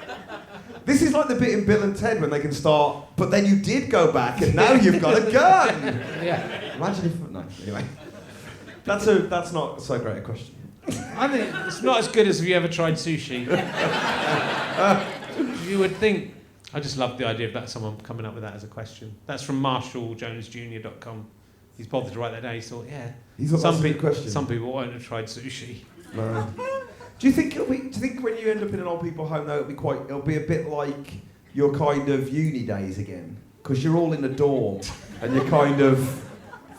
This is like the bit in Bill and Ted when they can start, but then you did go back and now you've got a gun. Yeah. Imagine if, no, anyway. That's not so great a question. I think it's not as good as have you ever tried sushi. You would think. I just love the idea of that, someone coming up with that as a question. That's from MarshallJonesJr.com. He's bothered to write that down. He thought, yeah. He's got Some that's a good question. Some people won't have tried sushi. No. Do you think when you end up in an old people home though it'll be a bit like your kind of uni days again? Because you're all in a dorm and you're kind of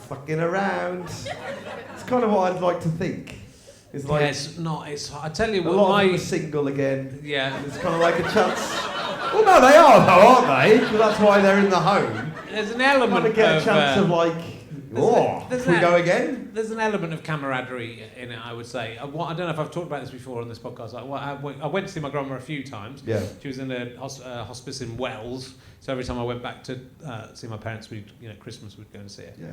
fucking around. It's kind of what I'd like to think. It's like Yeah, it's not. It's. I tell you a what, lot of them are single again. yeah. It's kind of like a chance. Well, no, they are though, aren't they? 'Cause that's why they're in the home. There's an Kind element of get a chance of like, there's can we that- go again? There's an element of camaraderie in it, I would say. I don't know if I've talked about this before on this podcast. I went to see my grandma a few times. Yeah. She was in a hospice in Wells, so every time I went back to see my parents, Christmas we'd go and see her. Yeah.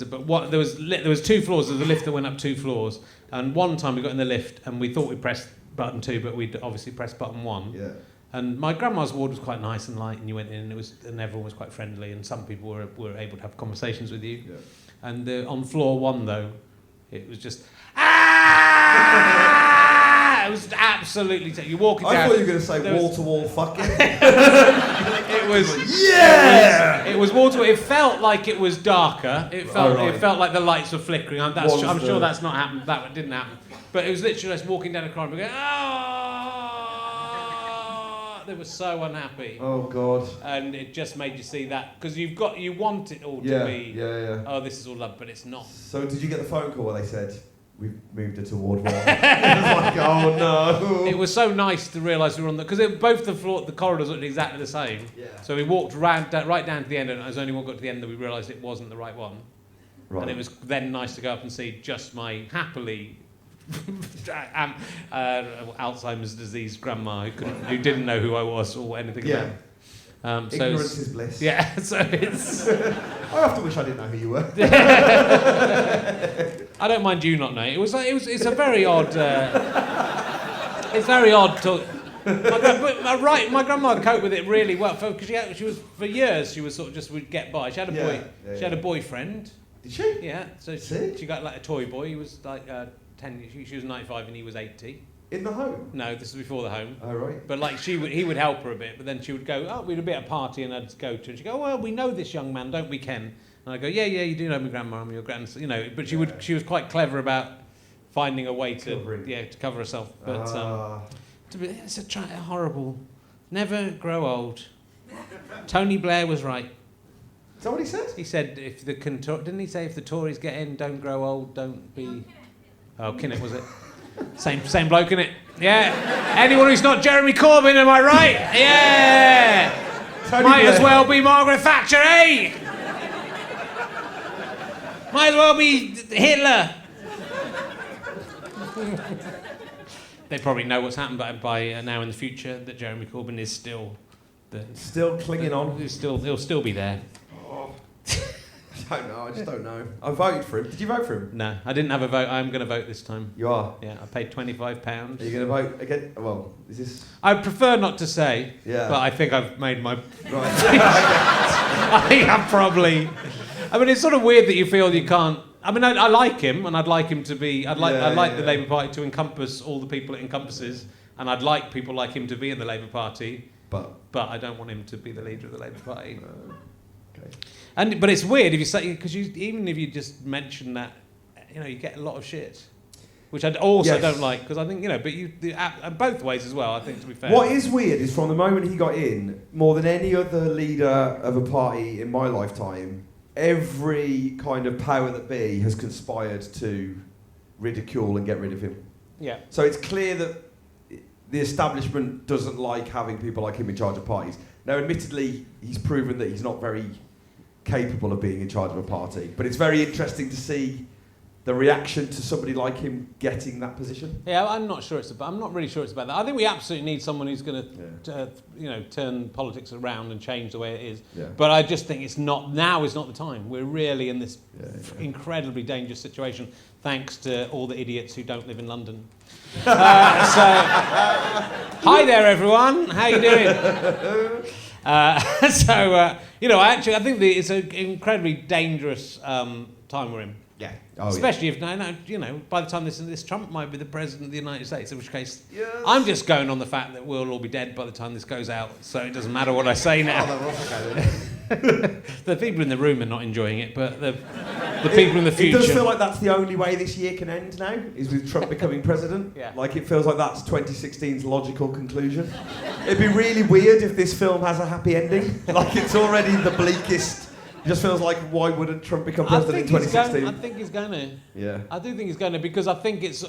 But there was 2 floors. There was a lift that went up 2 floors, and one time we got in the lift and we thought we pressed button 2, but we'd obviously pressed button 1. Yeah. And my grandma's ward was quite nice and light, and you went in, and everyone was quite friendly, and some people were able to have conversations with you. Yeah. And on floor 1, though, it was just It was absolutely. You're walking down. I thought you were going to say there was- wall-to-wall fucking. It was. Yeah! It was water. It felt like it was darker. It felt. right. It felt like the lights were flickering. I'm One's sure the- that's not happened. That didn't happen. But it was literally just walking down a corridor, going, they were so unhappy. Oh God. And it just made you see that because you want it all to Yeah, be. yeah. Oh, this is all love, but it's not. So did you get the phone call where they said we've moved her to Ward 1? It was like, oh no. It was so nice to realise we were on the because both the corridors looked exactly the same. Yeah. So we walked right down to the end, and it was only when we got to the end that we realised it wasn't the right one. Right. And it was then nice to go up and see just my happily Alzheimer's disease grandma who didn't know who I was or anything Yeah. about. So Ignorance is bliss. yeah, so it's. I often wish I didn't know who you were. I don't mind you not knowing. It's a very odd. It's very odd to. My grandma coped with it really well because she was for years she was sort of just would get by. She had a boy. Yeah, She had a boyfriend. Did she? Yeah, so she got like a toy boy. He was like 10. She was 95 and he was 80. In the home? No, this was before the home. Oh, right. But like he would help her a bit, but then she would go, we'd be at a party and I'd go to, and she'd go, well, we know this young man, don't we, Ken? And I go, yeah, you do know me, Grandma, I'm your grandson, But she was quite clever about finding a way to cover herself. But it's a horrible. Never grow old. Tony Blair was right. Is that what he said? He said didn't he say if the Tories get in, don't grow old, don't be. Oh, Kinnock was it? Same bloke, innit? Yeah. Anyone who's not Jeremy Corbyn, am I right? Yeah. Might as well be Margaret Thatcher, eh? Might as well be Hitler. They probably know what's happened by now in the future that Jeremy Corbyn is still clinging on. He'll still be there. I don't know. I just don't know. I voted for him. Did you vote for him? No, I didn't have a vote. I'm going to vote this time. You are? Yeah, I paid £25. Are you going to vote again? Well, is this... I prefer not to say, Yeah. but I think I've made my... Right. I think I'm probably... I mean, it's sort of weird that you feel you can't... I mean, I like him, and I'd like him to be... I'd like the Labour Party to encompass all the people it encompasses, and I'd like people like him to be in the Labour Party, but I don't want him to be the leader of the Labour Party. Okay. But it's weird if you say, because even if you just mention that, you get a lot of shit, which I also don't like, because I think but both ways as well. I think, to be fair. What is weird is from the moment he got in, more than any other leader of a party in my lifetime, every kind of power that be has conspired to ridicule and get rid of him. Yeah. So it's clear that the establishment doesn't like having people like him in charge of parties. Now, admittedly, he's proven that he's not very capable of being in charge of a party, but it's very interesting to see the reaction to somebody like him getting that position. Yeah, I'm not really sure it's about that. I think we absolutely need someone who's going to, turn politics around and change the way it is. Yeah. But I just think now is not the time. We're really in this incredibly dangerous situation, thanks to all the idiots who don't live in London. Hi there, everyone. How you doing? I think it's an incredibly dangerous time we're in. Yeah. Especially if by the time this Trump might be the president of the United States, in which case I'm just going on the fact that we'll all be dead by the time this goes out, so it doesn't matter what I say now. The people in the room are not enjoying it, but the people in the future. It does feel like that's the only way this year can end now, is with Trump becoming president. Yeah. Like, it feels like that's 2016's logical conclusion. It'd be really weird if this film has a happy ending. Like, it's already the bleakest. It just feels like, why wouldn't Trump become president in 2016? I think he's going to. Yeah. I do think he's going to, because I think it's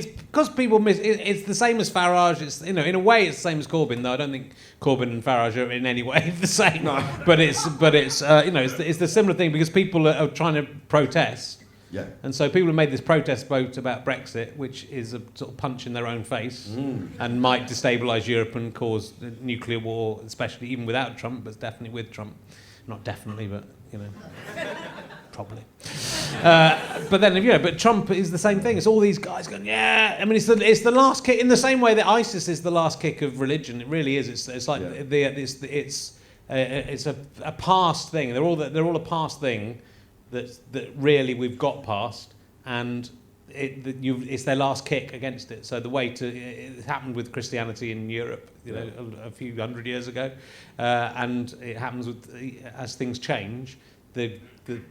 because people miss. It's the same as Farage. It's in a way it's the same as Corbyn, though I don't think Corbyn and Farage are in any way the same. No. But it's the similar thing, because people are trying to protest. Yeah. And so people have made this protest vote about Brexit, which is a sort of punch in their own face and might destabilise Europe and cause a nuclear war, especially even without Trump, but definitely with Trump. Not definitely, but probably. But Trump is the same thing. It's all these guys going, yeah. I mean, it's the last kick, in the same way that ISIS is the last kick of religion. It really is. It's like it's a past thing. They're all a past thing that really we've got past, and it's their last kick against it. So the way to it happened with Christianity in Europe, a few hundred years ago, and it happens as things change. The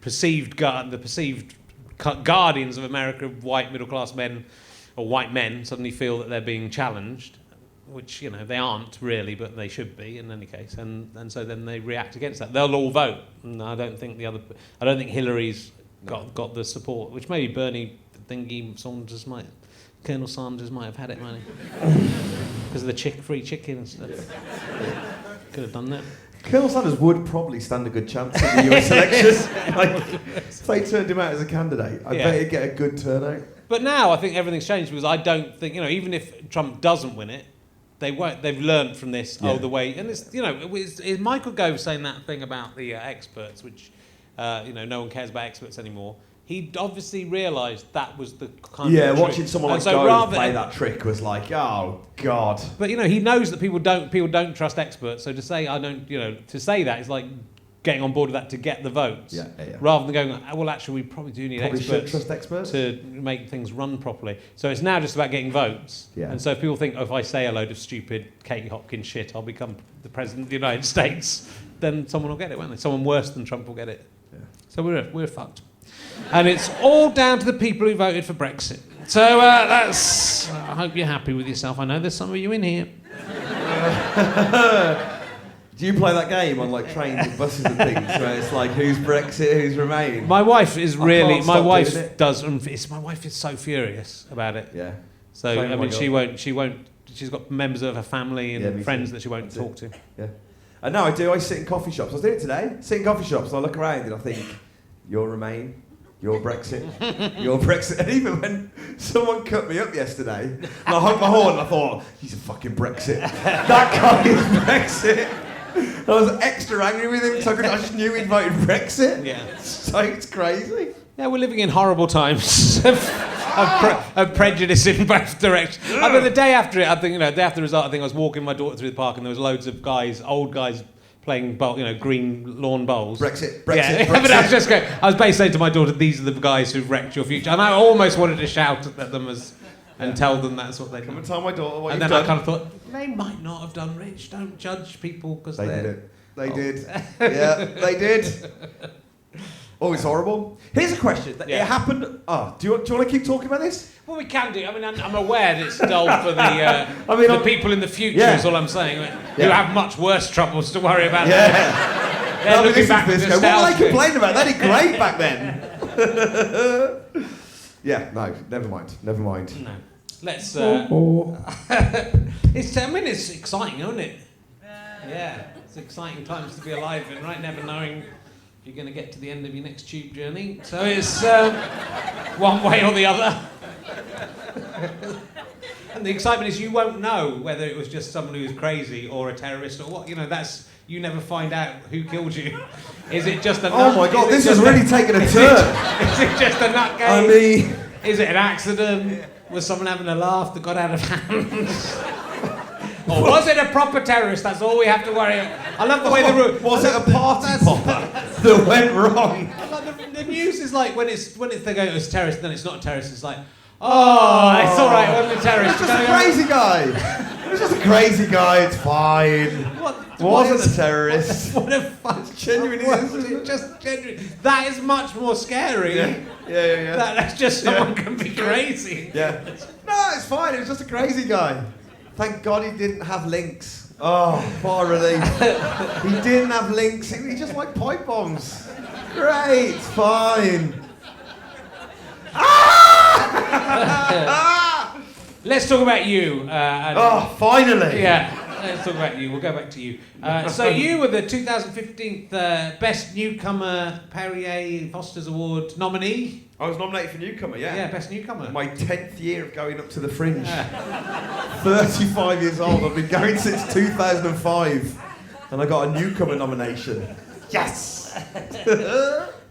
perceived guardians of America, white middle class men or white men, suddenly feel that they're being challenged, which they aren't really, but they should be in any case, and so then they react against that. They'll all vote, and I don't think Hillary's got the support, which maybe Bernie Colonel Sanders might have had it, might he? Because of the free chicken and stuff. Could have done that. Colonel Sanders would probably stand a good chance in the US election. If they turned him out as a candidate, I bet he'd get a good turnout. But now I think everything's changed, because I don't think, even if Trump doesn't win it, they won't. They've learned from this. Yeah. The way, and it's is Michael Gove saying that thing about the experts, which no one cares about experts anymore. He obviously realised that was the kind of trick. Watching someone like Gove play that trick was like, oh God. But he knows that people don't trust experts. So to say to say that is like getting on board with that to get the votes, rather than going, well, actually, we probably do need experts trust experts to make things run properly. So it's now just about getting votes. Yeah. And so if people think, if I say a load of stupid Katie Hopkins shit, I'll become the president of the United States, then someone will get it, won't they? Someone worse than Trump will get it. Yeah. So we're fucked. And it's all down to the people who voted for Brexit. So that's... I hope you're happy with yourself. I know there's some of you in here. Do you play that game on like trains and buses and things where it's like who's Brexit, who's Remain? My wife is really... My wife does. My wife is so furious about it. Yeah. So she won't. She's got members of her family and friends that she won't talk to. Yeah. And now I do. I sit in coffee shops. I was doing it today. Sit in coffee shops. I look around and I think, you're Remain. You're Brexit. You're Brexit. And even when someone cut me up yesterday, and I honked my horn and I thought, he's a fucking Brexit. That guy is Brexit. I was extra angry with him because I just knew he'd voted Brexit. Yeah. So it's crazy. Yeah, we're living in horrible times of prejudice in both directions. I mean, the day after it, I think, the day after the result, I think I was walking my daughter through the park and there was loads of old guys playing green lawn bowls. Brexit. Yeah, Brexit. but I was basically saying to my daughter, these are the guys who've wrecked your future. And I almost wanted to shout at them and tell them that's what they'd done. Come and tell my daughter what and you've then done. I kind of thought, they might not have done, Rich. Don't judge people because they did it. They did. Yeah, they did. Oh, it's horrible. Here's a question. It happened... Oh, do you want to keep talking about this? Well, we can do. I mean, I'm aware that it's dull for the people in the future, is all I'm saying, who have much worse troubles to worry about. Yeah. They're looking back what were they complaining about? They did great back then. Yeah, no, never mind. No. Let's... it's exciting, isn't it? Yeah. It's exciting times to be alive in, right? Never knowing... you're going to get to the end of your next tube journey. So it's one way or the other. And the excitement is you won't know whether it was just someone who was crazy or a terrorist or what. You never find out who killed you. Is it just a nut? Oh my God, this has really taken a turn. Is it just a nutcase? I mean... Is it an accident? Was someone having a laugh that got out of hand? Or was it a proper terrorist? That's all we have to worry about. I love the way was it a party popper that went wrong? The news is like when they go, it's terrorist, then it's not a terrorist. It's like, oh, it's all right, it wasn't a terrorist. It's just a crazy guy. It was just a crazy guy. It's fine. Wasn't a terrorist. What a fuck! It's genuine. Just genuine. That is much more scary. Yeah. That's just someone can be crazy. Yeah. No, it's fine. It was just a crazy guy. Thank God he didn't have links. Oh, what a relief. He didn't have links. He just like pipe bombs. Great, fine. Let's talk about you. Finally. Yeah, let's talk about you. We'll go back to you. So you were the 2015 Best Newcomer Perrier Foster's Award nominee. I was nominated for Newcomer, yeah. Yeah, Best Newcomer. My 10th year of going up to the Fringe. 35 years old. I've been going since 2005. And I got a Newcomer nomination. Yes!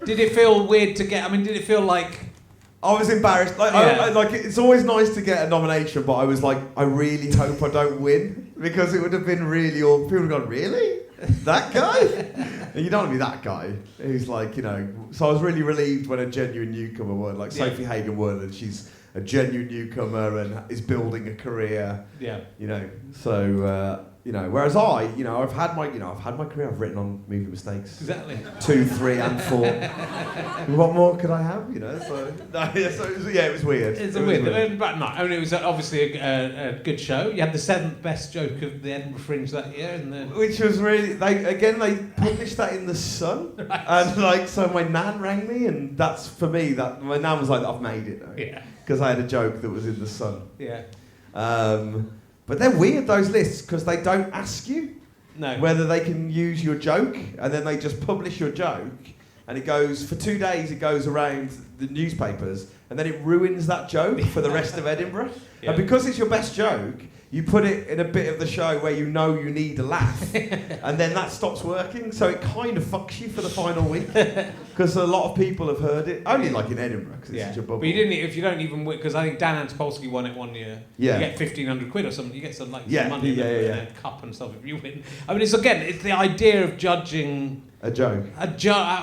Did it feel weird to get... did it feel like... I was embarrassed. Like, it's always nice to get a nomination, but I was like, I really hope I don't win. Because it would have been really awful. People would have gone, really? That guy? And you don't want to be that guy who's like, So I was really relieved when a genuine newcomer won, like Sophie Hagen won, and she's a genuine newcomer and is building a career. Yeah. You know, so whereas I've had my career. I've written on movie mistakes. Exactly. 2, 3, and 4. What more could I have? You know, so it was weird. It's weird, but no. I mean, it was obviously a good show. You had the 7th best joke of the Edinburgh Fringe that year, which was really they published that in the Sun, right. And so my nan rang me, and that's for me that my nan was like, I've made it now. Yeah. Because I had a joke that was in the Sun. Yeah. But they're weird, those lists, because they don't ask you whether they can use your joke, and then they just publish your joke, and it goes, for 2 days, it goes around the newspapers, and then it ruins that joke for the rest of Edinburgh. Yeah. And because it's your best joke, you put it in a bit of the show where you know you need a laugh, and then that stops working, so it kind of fucks you for the final week. Because a lot of people have heard it, only like in Edinburgh, because it's such a bubble. But you didn't, if you don't even win, because I think Dan Antopolsky won it one year. Yeah. You get 1,500 quid or something. You get some some money yeah. in a cup and stuff if you win. I mean, it's the idea of judging a joke.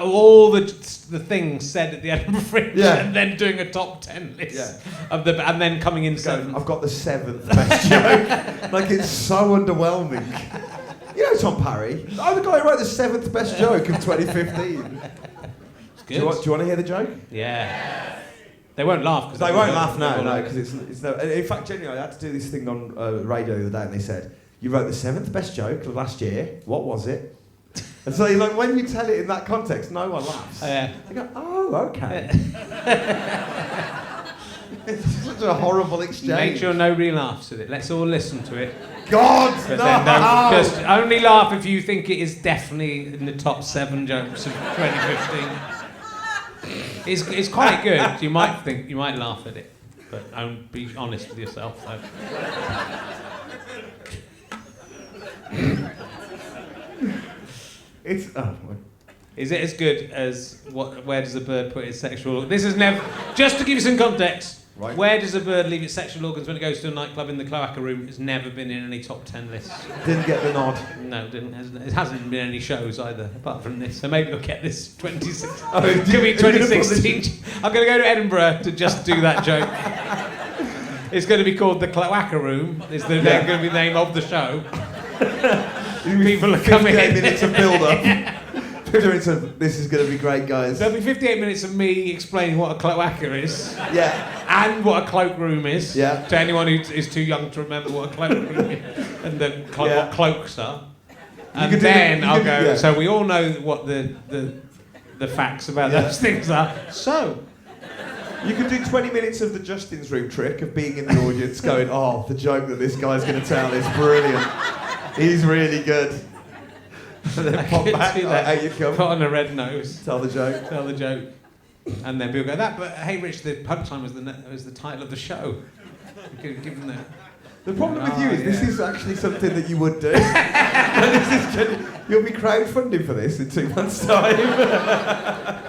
All the things said at the Edinburgh Fringe, and then doing a top 10 list of and then coming in seventh. I've got the 7th best joke. Like, it's so underwhelming. You know Tom Parry? I'm the guy who wrote the 7th best joke of 2015. It's good. Do you want to hear the joke? Yeah. They won't laugh. They won't laugh now, because it's no. In fact, genuinely, I had to do this thing on radio the other day, and they said, "You wrote the 7th best joke of last year. What was it?" And so, like, when you tell it in that context, no one laughs. They go, "Oh, okay." It's such a horrible exchange. Make sure nobody laughs at it. Let's all listen to it. God, But no! then don't, just only laugh if you think it is definitely in the top 7 jokes of 2015. It's quite good. You might laugh at it, but don't be honest with yourself, though. Is it as good as where does a bird put its sexual? This is never. Just to give you some context. Right. Where does a bird leave its sexual organs when it goes to a nightclub in the cloaca room? It's never been in any top 10 lists. Didn't get the nod. No, it hasn't been any shows either, apart from this. So maybe we'll get this 2016. Oh, It could be 2016. I'm going to go to Edinburgh to just do that joke. It's going to be called the Cloaca Room. Is going to be the name of the show. People are coming in. 58 minutes of build-up. This is going to be great, guys. There'll be 58 minutes of me explaining what a cloaca is. Yeah. And what a cloakroom is. Yeah. To anyone who is too young to remember what a cloakroom is. And what cloaks are. And then I'll go, yeah. So we all know what the facts about those things are. So. You could do 20 minutes of the Justin's room trick of being in the audience going, oh, the joke that this guy's going to tell is brilliant. He's really good. And then pop back, out you come. Put on a red nose. Tell the joke. And then people go, but hey Rich, the punchline was the title of the show. You could give them that. The problem with you is this is actually something that you would do. You'll be crowdfunding for this in 2 months' time.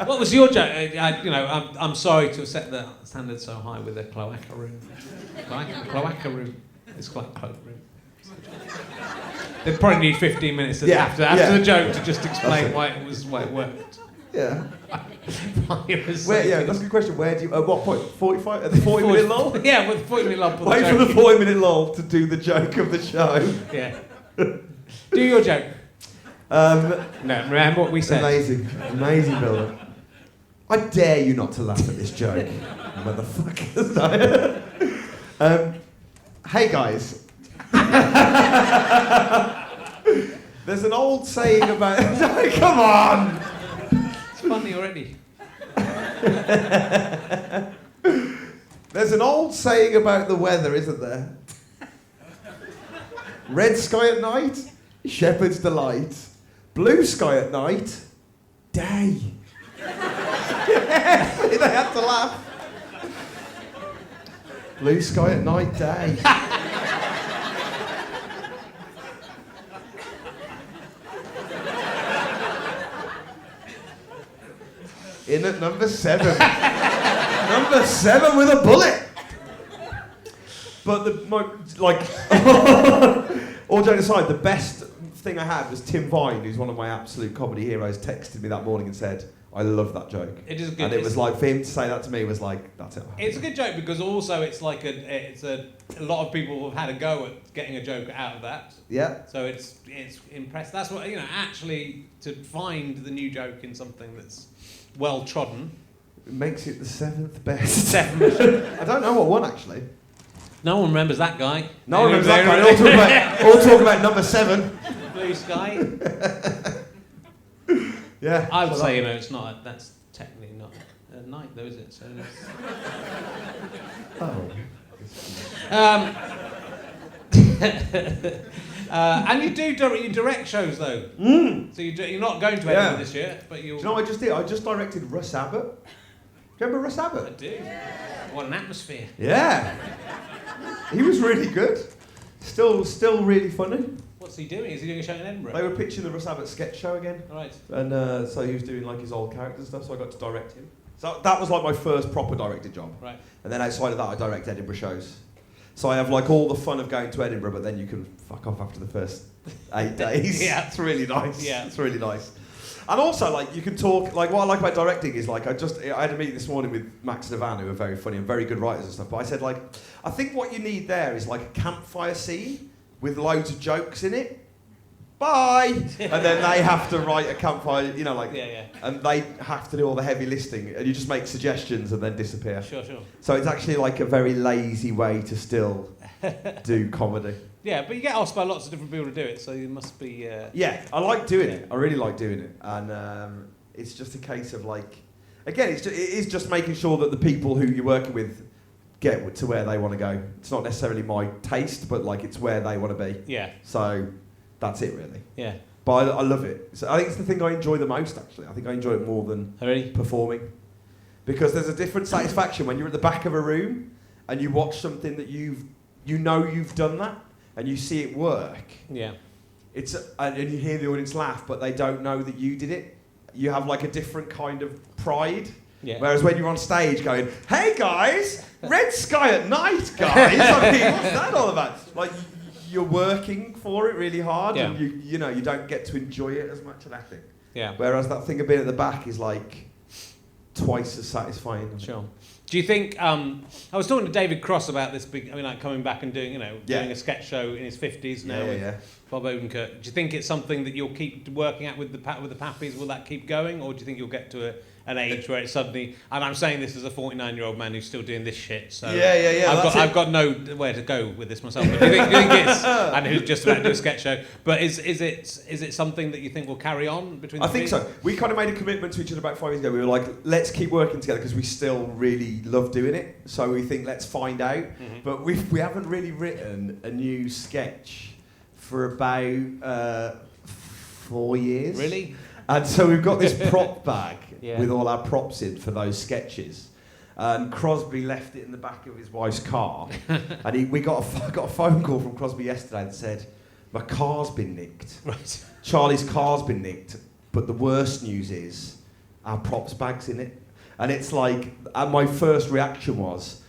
What was your joke? I'm sorry to have set the standard so high with a cloaca room. Cloaca room. It's like cloakroom. They'd probably need 15 minutes after the joke to just explain why it worked. Yeah. It was that's a good question. Where do you? At what point? 45? At the 40-minute lull? Yeah, with the 40-minute lull. Wait for the 40-minute lull to do the joke of the show. Yeah. Do your joke. No, remember what we said. Amazing build-up. I dare you not to laugh at this joke, motherfuckers. Hey guys. There's an old saying about. Come on. It's funny already. There's an old saying about the weather, isn't there? Red sky at night, shepherd's delight. Blue sky at night, day. They had to laugh. Blue sky at night, day. In at number 7. Number 7 with a bullet. But all joking aside, the best thing I had was Tim Vine, who's one of my absolute comedy heroes, texted me that morning and said, I love that joke. It is good. And it was like, for him to say that to me was like, that's it. It's a good joke because also it's like a lot of people have had a go at getting a joke out of that. Yeah. So it's impressive. That's what, actually to find the new joke in something that's well trodden. It makes it the 7th best. I don't know what one actually. No one remembers that guy. No one remembers that guy. All talk about number 7. Blue sky. Yeah. I would say, it's not. That's technically not a night, though, is it? So. And you direct shows though. So you're not going to Edinburgh this year, but you'll. Do you know what I just did? I just directed Russ Abbott. Do you remember Russ Abbott? I do. What an atmosphere. Yeah. He was really good. Still really funny. What's he doing? Is he doing a show in Edinburgh? They were pitching the Russ Abbott sketch show again. Right. And so he was doing like his old characters and stuff, so I got to direct him. So that was like my first proper directed job. Right. And then outside of that, I direct Edinburgh shows. So I have like all the fun of going to Edinburgh, but then you can fuck off after the first 8 days. Yeah. It's really nice. Yeah. It's really nice. And also, like, you can talk, like, what I like about directing is, like, I had a meeting this morning with Max and Ivan, who are very funny and very good writers and stuff, but I said, like, I think what you need there is, like, a campfire scene with loads of jokes in it. Bye! And then they have to write a campfire, and they have to do all the heavy listing, and you just make suggestions and then disappear. Sure. So it's actually, like, a very lazy way to still do comedy. Yeah, but you get asked by lots of different people to do it, so you must be... Yeah, I like doing it. I really like doing it. And it's just a case of, like... Again, it is just making sure that the people who you're working with get to where they want to go. It's not necessarily my taste, but, like, it's where they want to be. Yeah. So that's it, really. Yeah. But I love it. So I think it's the thing I enjoy the most, actually. I think I enjoy it more than performing. Because there's a different satisfaction when you're at the back of a room and you watch something that you've done that, and you see it work. Yeah. And you hear the audience laugh, but they don't know that you did it. You have like a different kind of pride. Yeah. Whereas when you're on stage going, "Hey guys, red sky at night, guys." I mean, what's that all about? Like you're working for it really hard, and you don't get to enjoy it as much. I think. Yeah. Whereas that thing of being at the back is like twice as satisfying. Sure. Do you think, I was talking to David Cross about this coming back and doing a sketch show in his 50s now with Bob Odenkirk. Do you think it's something that you'll keep working at with the Pappies? Will that keep going? Or do you think you'll get to an age where it's suddenly, and I'm saying this as a 49-year-old man who's still doing this shit, so I've got nowhere to go with this myself. But do you think it's, and who's just about to do a sketch show, but is it something that you think will carry on between the I think so. We kind of made a commitment to each other about 5 years ago. We were like, let's keep working together because we still really love doing it. So we think, let's find out. Mm-hmm. But we haven't really written a new sketch for about 4 years. Really? And so we've got this prop bag with all our props in for those sketches. And Crosby left it in the back of his wife's car. And we got a phone call from Crosby yesterday that said, my car's been nicked. Right. Charlie's car's been nicked. But the worst news is our props bag's in it. And it's like, and my first reaction was,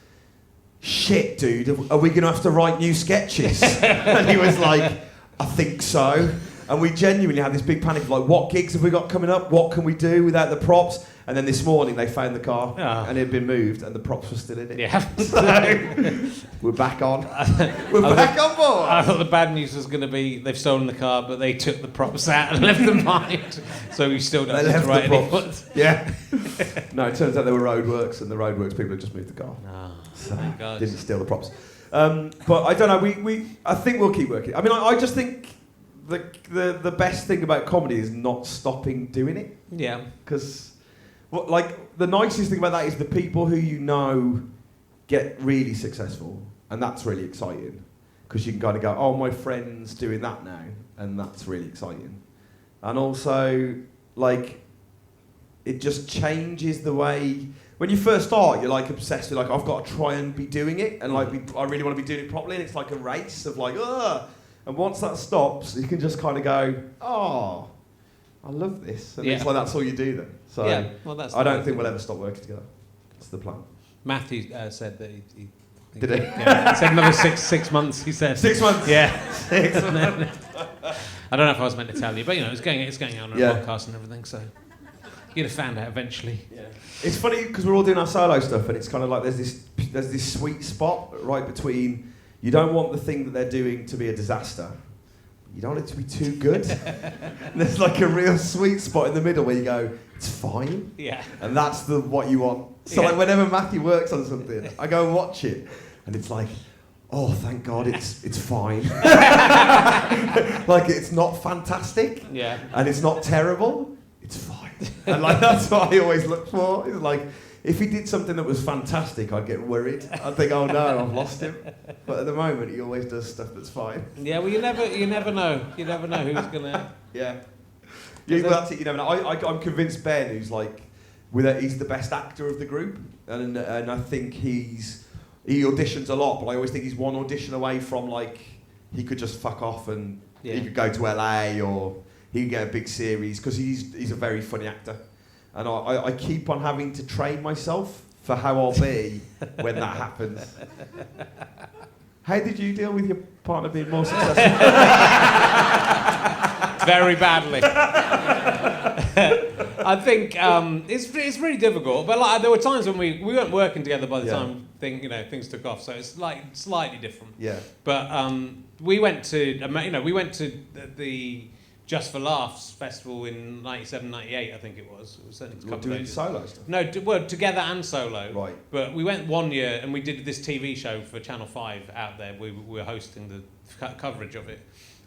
shit, dude, are we going to have to write new sketches? And he was like, I think so. And we genuinely had this big panic of like, what gigs have we got coming up? What can we do without the props? And then this morning they found the car and it had been moved and the props were still in it. Yeah. So we're back on. We're back on board. I thought the bad news was going to be they've stolen the car, but they took the props out and left them behind. So we still don't have to write any props. Yeah. No, it turns out there were roadworks and the roadworks people had just moved the car. Oh, so thank God. Didn't steal the props. But I don't know, I think we'll keep working. I mean, I just think the best thing about comedy is not stopping doing it. Yeah. Because, the nicest thing about that is the people who you know get really successful, and that's really exciting. Because you can kind of go, oh, my friend's doing that now, and that's really exciting. And also, it just changes the way... When you first start, you're obsessed with I've got to try and be doing it, and I really want to be doing it properly, and it's like a race of ugh. And once that stops, you can just kind of go, oh, I love this. And it's that's all you do then. So I don't think we'll ever stop working together. That's the plan. Matthew said that he did it? Yeah, he said another 6 months, he said. 6 months? Yeah. 6 months. I don't know if I was meant to tell you, but it's going out on a podcast and everything, so... You'd have found out eventually. Yeah. It's funny because we're all doing our solo stuff, and it's kind of like there's this sweet spot right between you don't want the thing that they're doing to be a disaster, you don't want it to be too good. And there's like a real sweet spot in the middle where you go, it's fine. Yeah. And that's what you want. So Yeah. like whenever Matthew works on something, I go and watch it, and it's like, oh, thank God, it's fine. Like it's not fantastic, Yeah. and it's not terrible. It's fine. And like that's what I always look for. It's like if he did something that was fantastic, I'd get worried. I'd think, oh no, I've lost him. But at the moment, he always does stuff that's fine. Yeah. Well, you never know. You never know who's gonna. Yeah. Yeah, well, that's it. You never know. I'm convinced Ben, who's like, he's the best actor of the group, and I think he auditions a lot, but I always think he's one audition away from like he could just fuck off and he could go to LA or he could get a big series because he's a very funny actor, and I keep on having to train myself for how I'll be when that happens. How did you deal with your partner being more successful? Very badly. I think it's really difficult, but like there were times when we weren't working together by the time things took off, so it's like slightly different. Yeah. But we went to the Just for Laughs festival in 97, 98, I think it was. It was certainly a couple doing of days. solo stuff. No, well, together and solo. Right. But we went one year and we did this TV show for Channel 5 out there. We were hosting the coverage of it.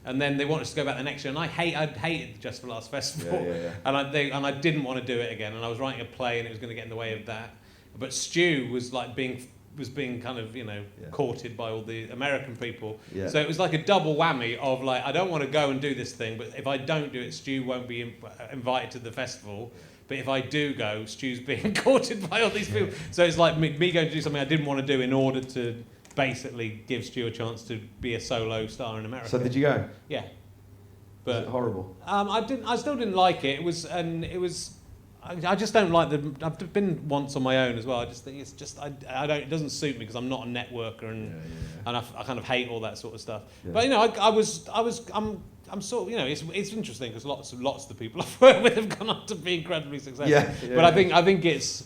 And then they wanted us to go back the next year, and I'd hated the Just for Laughs festival, Yeah. and I didn't want to do it again. And I was writing a play, and it was going to get in the way of that. But Stu was like being kind of courted by all the American people. Yeah. So it was like a double whammy of like I don't want to go and do this thing, but if I don't do it, Stu won't be invited to the festival. But if I do go, Stu's being courted by all these people. So it's like me going to do something I didn't want to do in order to basically give Stu a chance to be a solo star in America. So did you go? Yeah. Was it horrible? I still didn't like it. I just don't like I've been once on my own as well. I just think it's just I don't. It doesn't suit me because I'm not a networker and I kind of hate all that sort of stuff. Yeah. But I'm sort of it's interesting because lots of the people I've worked with have gone on to be incredibly successful. Yeah. But I think it's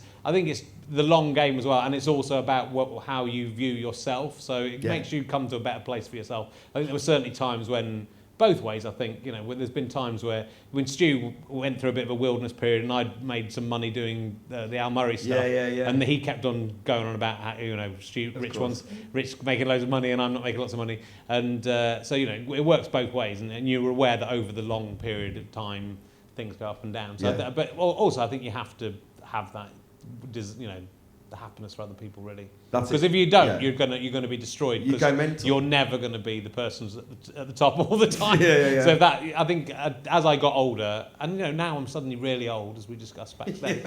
the long game as well, and it's also about how you view yourself. So it makes you come to a better place for yourself. I think there were certainly times when. Both ways, I think, when there's been times when Stu went through a bit of a wilderness period and I'd made some money doing the Al Murray stuff, and he kept on going on about how, Stu, rich making loads of money and I'm not making lots of money, and so it works both ways, and you're aware that over the long period of time things go up and down. So but also I think you have to have that, the happiness for other people, really. Because if you don't, you're gonna be destroyed. You go mental. You're never gonna be the person at the top all the time. Yeah. So that I think as I got older, and now I'm suddenly really old, as we discussed back then.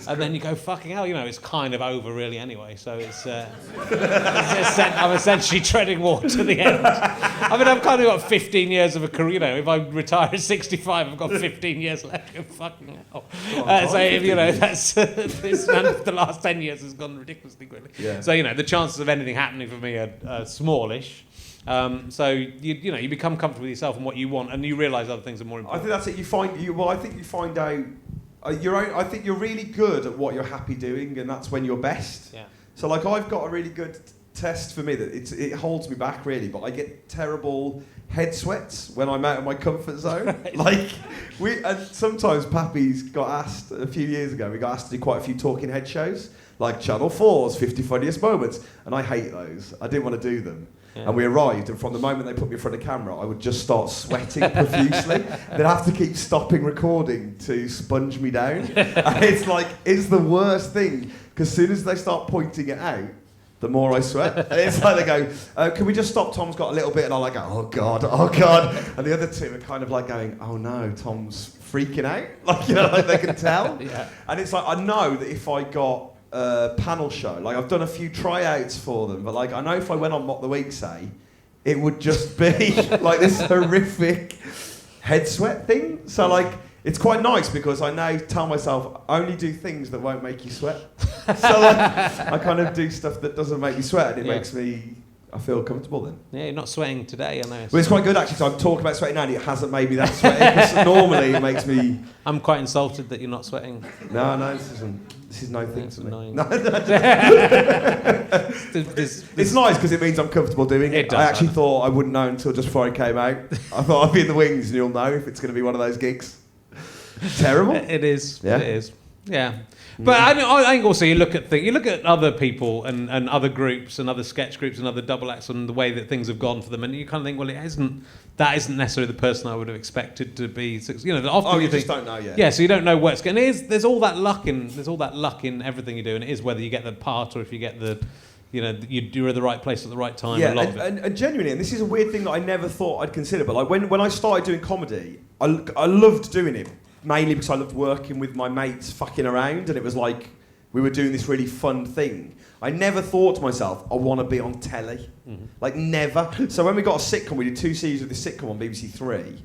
And then you go fucking hell, it's kind of over really anyway. So it's I'm essentially treading water to the end. I mean, I've kind of got 15 years of a career. If I retire at 65, I've got 15 years left. Fucking hell. That's the last 10 years has gone ridiculously quickly. Yeah. So the chances of anything happening for me are smallish. So you become comfortable with yourself and what you want, and you realise other things are more important. I think that's it. I think you find out your own. I think you're really good at what you're happy doing, and that's when you're best. Yeah. So like I've got a really good test for me that it holds me back really, but I get terrible head sweats when I'm out of my comfort zone. And sometimes Pappy's got asked a few years ago. We got asked to do quite a few talking head shows. Like Channel 4's 50 Funniest Moments. And I hate those. I didn't want to do them. Yeah. And we arrived, and from the moment they put me in front of camera, I would just start sweating profusely. They'd have to keep stopping recording to sponge me down. And it's the worst thing, because as soon as they start pointing it out, the more I sweat. And it's like they go, can we just stop? Tom's got a little bit. And I go, oh God. And the other two are kind of like going, oh no, Tom's freaking out. Like they can tell. Yeah. And it's like, I know that if I got a panel show, like I've done a few tryouts for them, but like I know if I went on What the Week Say, it would just be like this horrific head sweat thing. So like, it's quite nice because I now tell myself, only do things that won't make you sweat. So like, I kind of do stuff that doesn't make me sweat, and it makes me I feel comfortable then. Yeah, you're not sweating today, I know. Well, it's quite good actually. So I'm talking about sweating now, and it hasn't made me that sweaty. Because normally it makes me. I'm quite insulted that you're not sweating. No, this is no thing to me. Annoying. No, This- it's nice because it means I'm comfortable doing it. It does, I actually I know. thought I wouldn't know until just before I came out. I thought I'd be in the wings and you'll know if it's going to be one of those gigs. Terrible. It is. Yeah. It is. Yeah. But I think also you look at other people and other groups and other sketch groups and other double acts and the way that things have gone for them, and you kind of think, well, that isn't necessarily the person I would have expected to be. You know, often You think, just don't know yet. Yeah, so you don't know where it's going. There's all that luck in everything you do, and it is whether you get the part or if you get the, you know, you're at the right place at the right time. Yeah, a lot of it. and genuinely, and this is a weird thing that I never thought I'd consider, but like when I started doing comedy, I loved doing it, mainly because I loved working with my mates fucking around, and it was like we were doing this really fun thing. I never thought to myself, I want to be on telly. Mm-hmm. Like, never. So when we got a sitcom, we did 2 seasons of this sitcom on BBC Three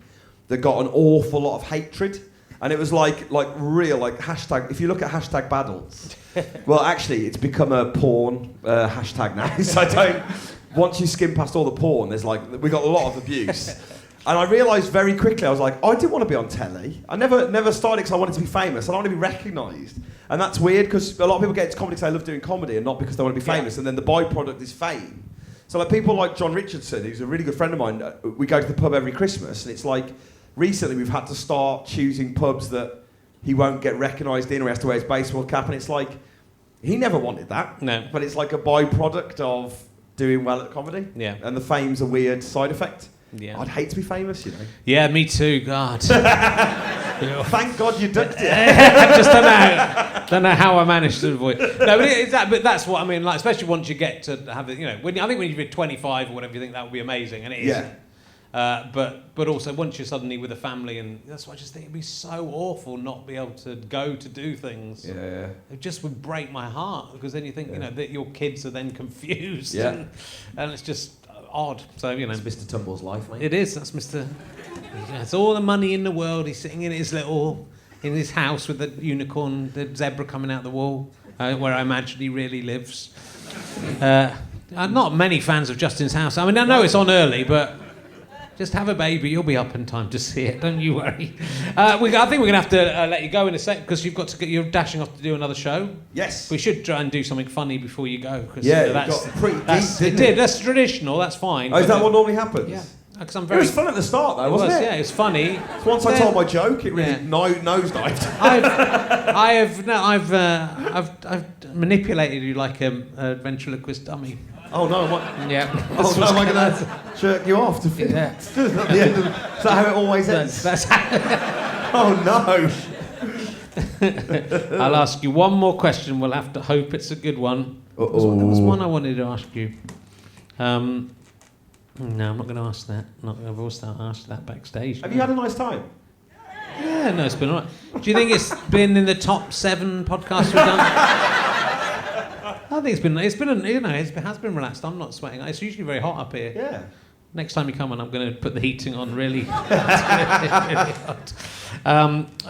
that got an awful lot of hatred. And it was like real, like hashtag, if you look at hashtag battles, well, actually, it's become a porn hashtag now. So once you skim past all the porn, we got a lot of abuse. And I realised very quickly, I was like, I didn't want to be on telly. I never started because I wanted to be famous. I don't want to be recognised. And that's weird because a lot of people get into comedy because they love doing comedy and not because they want to be famous. And then the byproduct is fame. So like people like John Richardson, who's a really good friend of mine, we go to the pub every Christmas, and it's like, recently we've had to start choosing pubs that he won't get recognised in, or he has to wear his baseball cap, and it's like, he never wanted that. No. But it's like a byproduct of doing well at comedy. Yeah. And the fame's a weird side effect. Yeah. I'd hate to be famous, you know. Yeah, me too. God. Thank God you ducked it. I just don't know how I managed to avoid. No, but that's what I mean. Like, especially once you get to have it, you know. I think when you're 25 or whatever, you think that would be amazing, and it is. Yeah. But also once you're suddenly with a family, and that's why I just think it'd be so awful not be able to go to do things. Yeah. It just would break my heart, because then you think, you know, that your kids are then confused. Yeah. And it's just odd. So, you know. It's Mr. Tumble's life, mate. It is. That's Mr. It's all the money in the world. He's sitting in his house with the unicorn, the zebra coming out the wall, where I imagine he really lives. Not many fans of Justin's House. I mean, I know it's on early, but just have a baby. You'll be up in time to see it. Don't you worry. I think we're going to have to let you go in a sec, because you're dashing off to do another show. Yes. We should try and do something funny before you go. Cause, Yeah, you know, it got pretty deep, didn't it it? did. That's traditional. That's fine. Oh, is but that what normally happens? Yeah. Because I'm It very. was fun at the start, though, wasn't it? Yeah, it was funny. Once I told my joke, it really Yeah. nosedived. I've manipulated you like a ventriloquist dummy. Oh no! Yeah. Oh no! Am I going to jerk you off to finish? Yeah. Is that how it always ends? That's Oh no! I'll ask you one more question. We'll have to hope it's a good one. There was one I wanted to ask you. No, I'm not going to ask that. I've also asked that backstage. Have you had a nice time? Yeah, no, it's been all right. Do you think it's been in the top 7 podcasts we've done? I think it has been relaxed. I'm not sweating. It's usually very hot up here. Yeah. Next time you come on, I'm going to put the heating on really, really hot.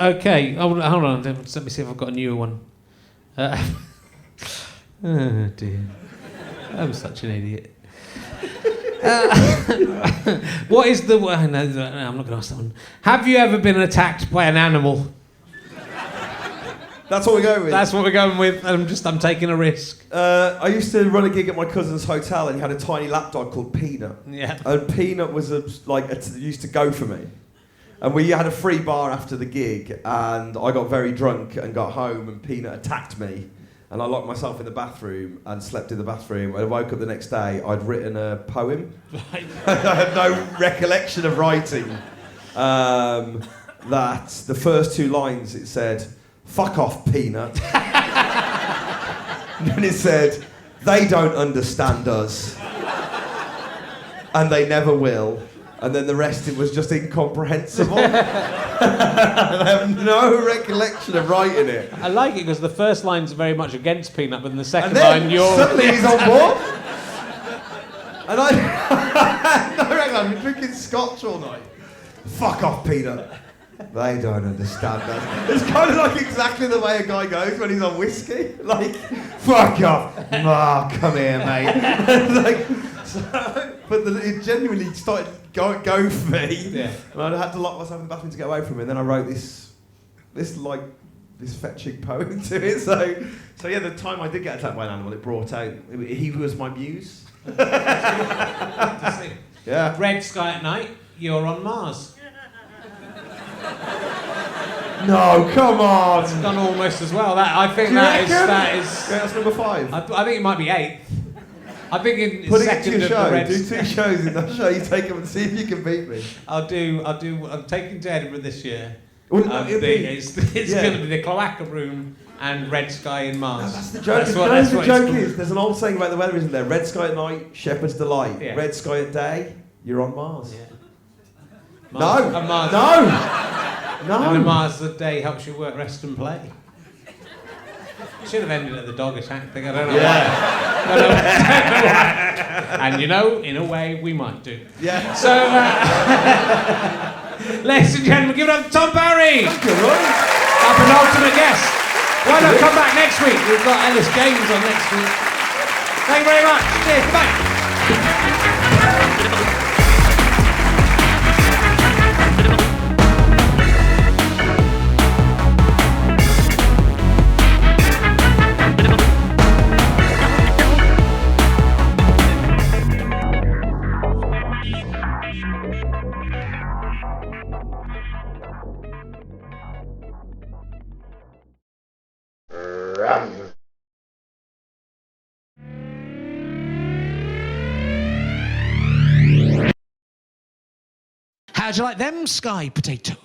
Okay, hold on. Let me see if I've got a newer one. Oh dear, I'm such an idiot. What is the... No, I'm not going to ask that one. Have you ever been attacked by an animal? That's what we're going with. That's what we're going with. I'm taking a risk. I used to run a gig at my cousin's hotel, and he had a tiny lapdog called Peanut. Yeah. And Peanut was used to go for me. And we had a free bar after the gig, and I got very drunk and got home, and Peanut attacked me. And I locked myself in the bathroom and slept in the bathroom. When I woke up the next day, I'd written a poem. Right. I had no recollection of writing. That the first 2 lines, it said, "Fuck off, Peanut." And then it said, "They don't understand us. And they never will." And then the rest, it was just incomprehensible. And I have no recollection of writing it. I like it because the first line's very much against Peanut, but in the second And then line you're... suddenly he's on board. And I reckon I've been drinking scotch all night. "Fuck off, Peanut. They don't understand us." It's kind of like exactly the way a guy goes when he's on whiskey. Like, "Fuck off. Oh, come here, mate." Like, But it genuinely started go for me. Yeah. And I had to lock myself in the bathroom to get away from it. And then I wrote this fetching poem to it. So yeah, the time I did get attacked by an animal, it brought out. He was my muse. Yeah. Red sky at night, you're on Mars. No, come on. It's gone almost as well. I think Do you that reckon? is. Yeah, that's number 5. I think it might be 8th. I think in Put it second into your of the show. Red Do Sky. 2 shows in that show. You take them and see if you can beat me. I'll do. I'm taking to Edinburgh this year. Well, it'll be- It's yeah. going to be the cloaca room and Red Sky in Mars. No, that's the joke. That's The what joke it's called. is, there's an old saying about the weather, isn't there? Red sky at night, shepherd's delight. Yeah. Red sky at day, you're on Mars. Yeah. No. And Mars. No. And the Mars the day helps you work, rest and play. Should have ended at the dog attack thing. I don't know why. Don't know why. And you know, in a way, we might do. Yeah. So, ladies and gentlemen, give it up to Tom Parry. Thank you, Roy. Our penultimate guest. Why not come back next week? We've got Ellis James on next week. Thank you very much. Cheers. Bye. How'd you like them sky potatoes?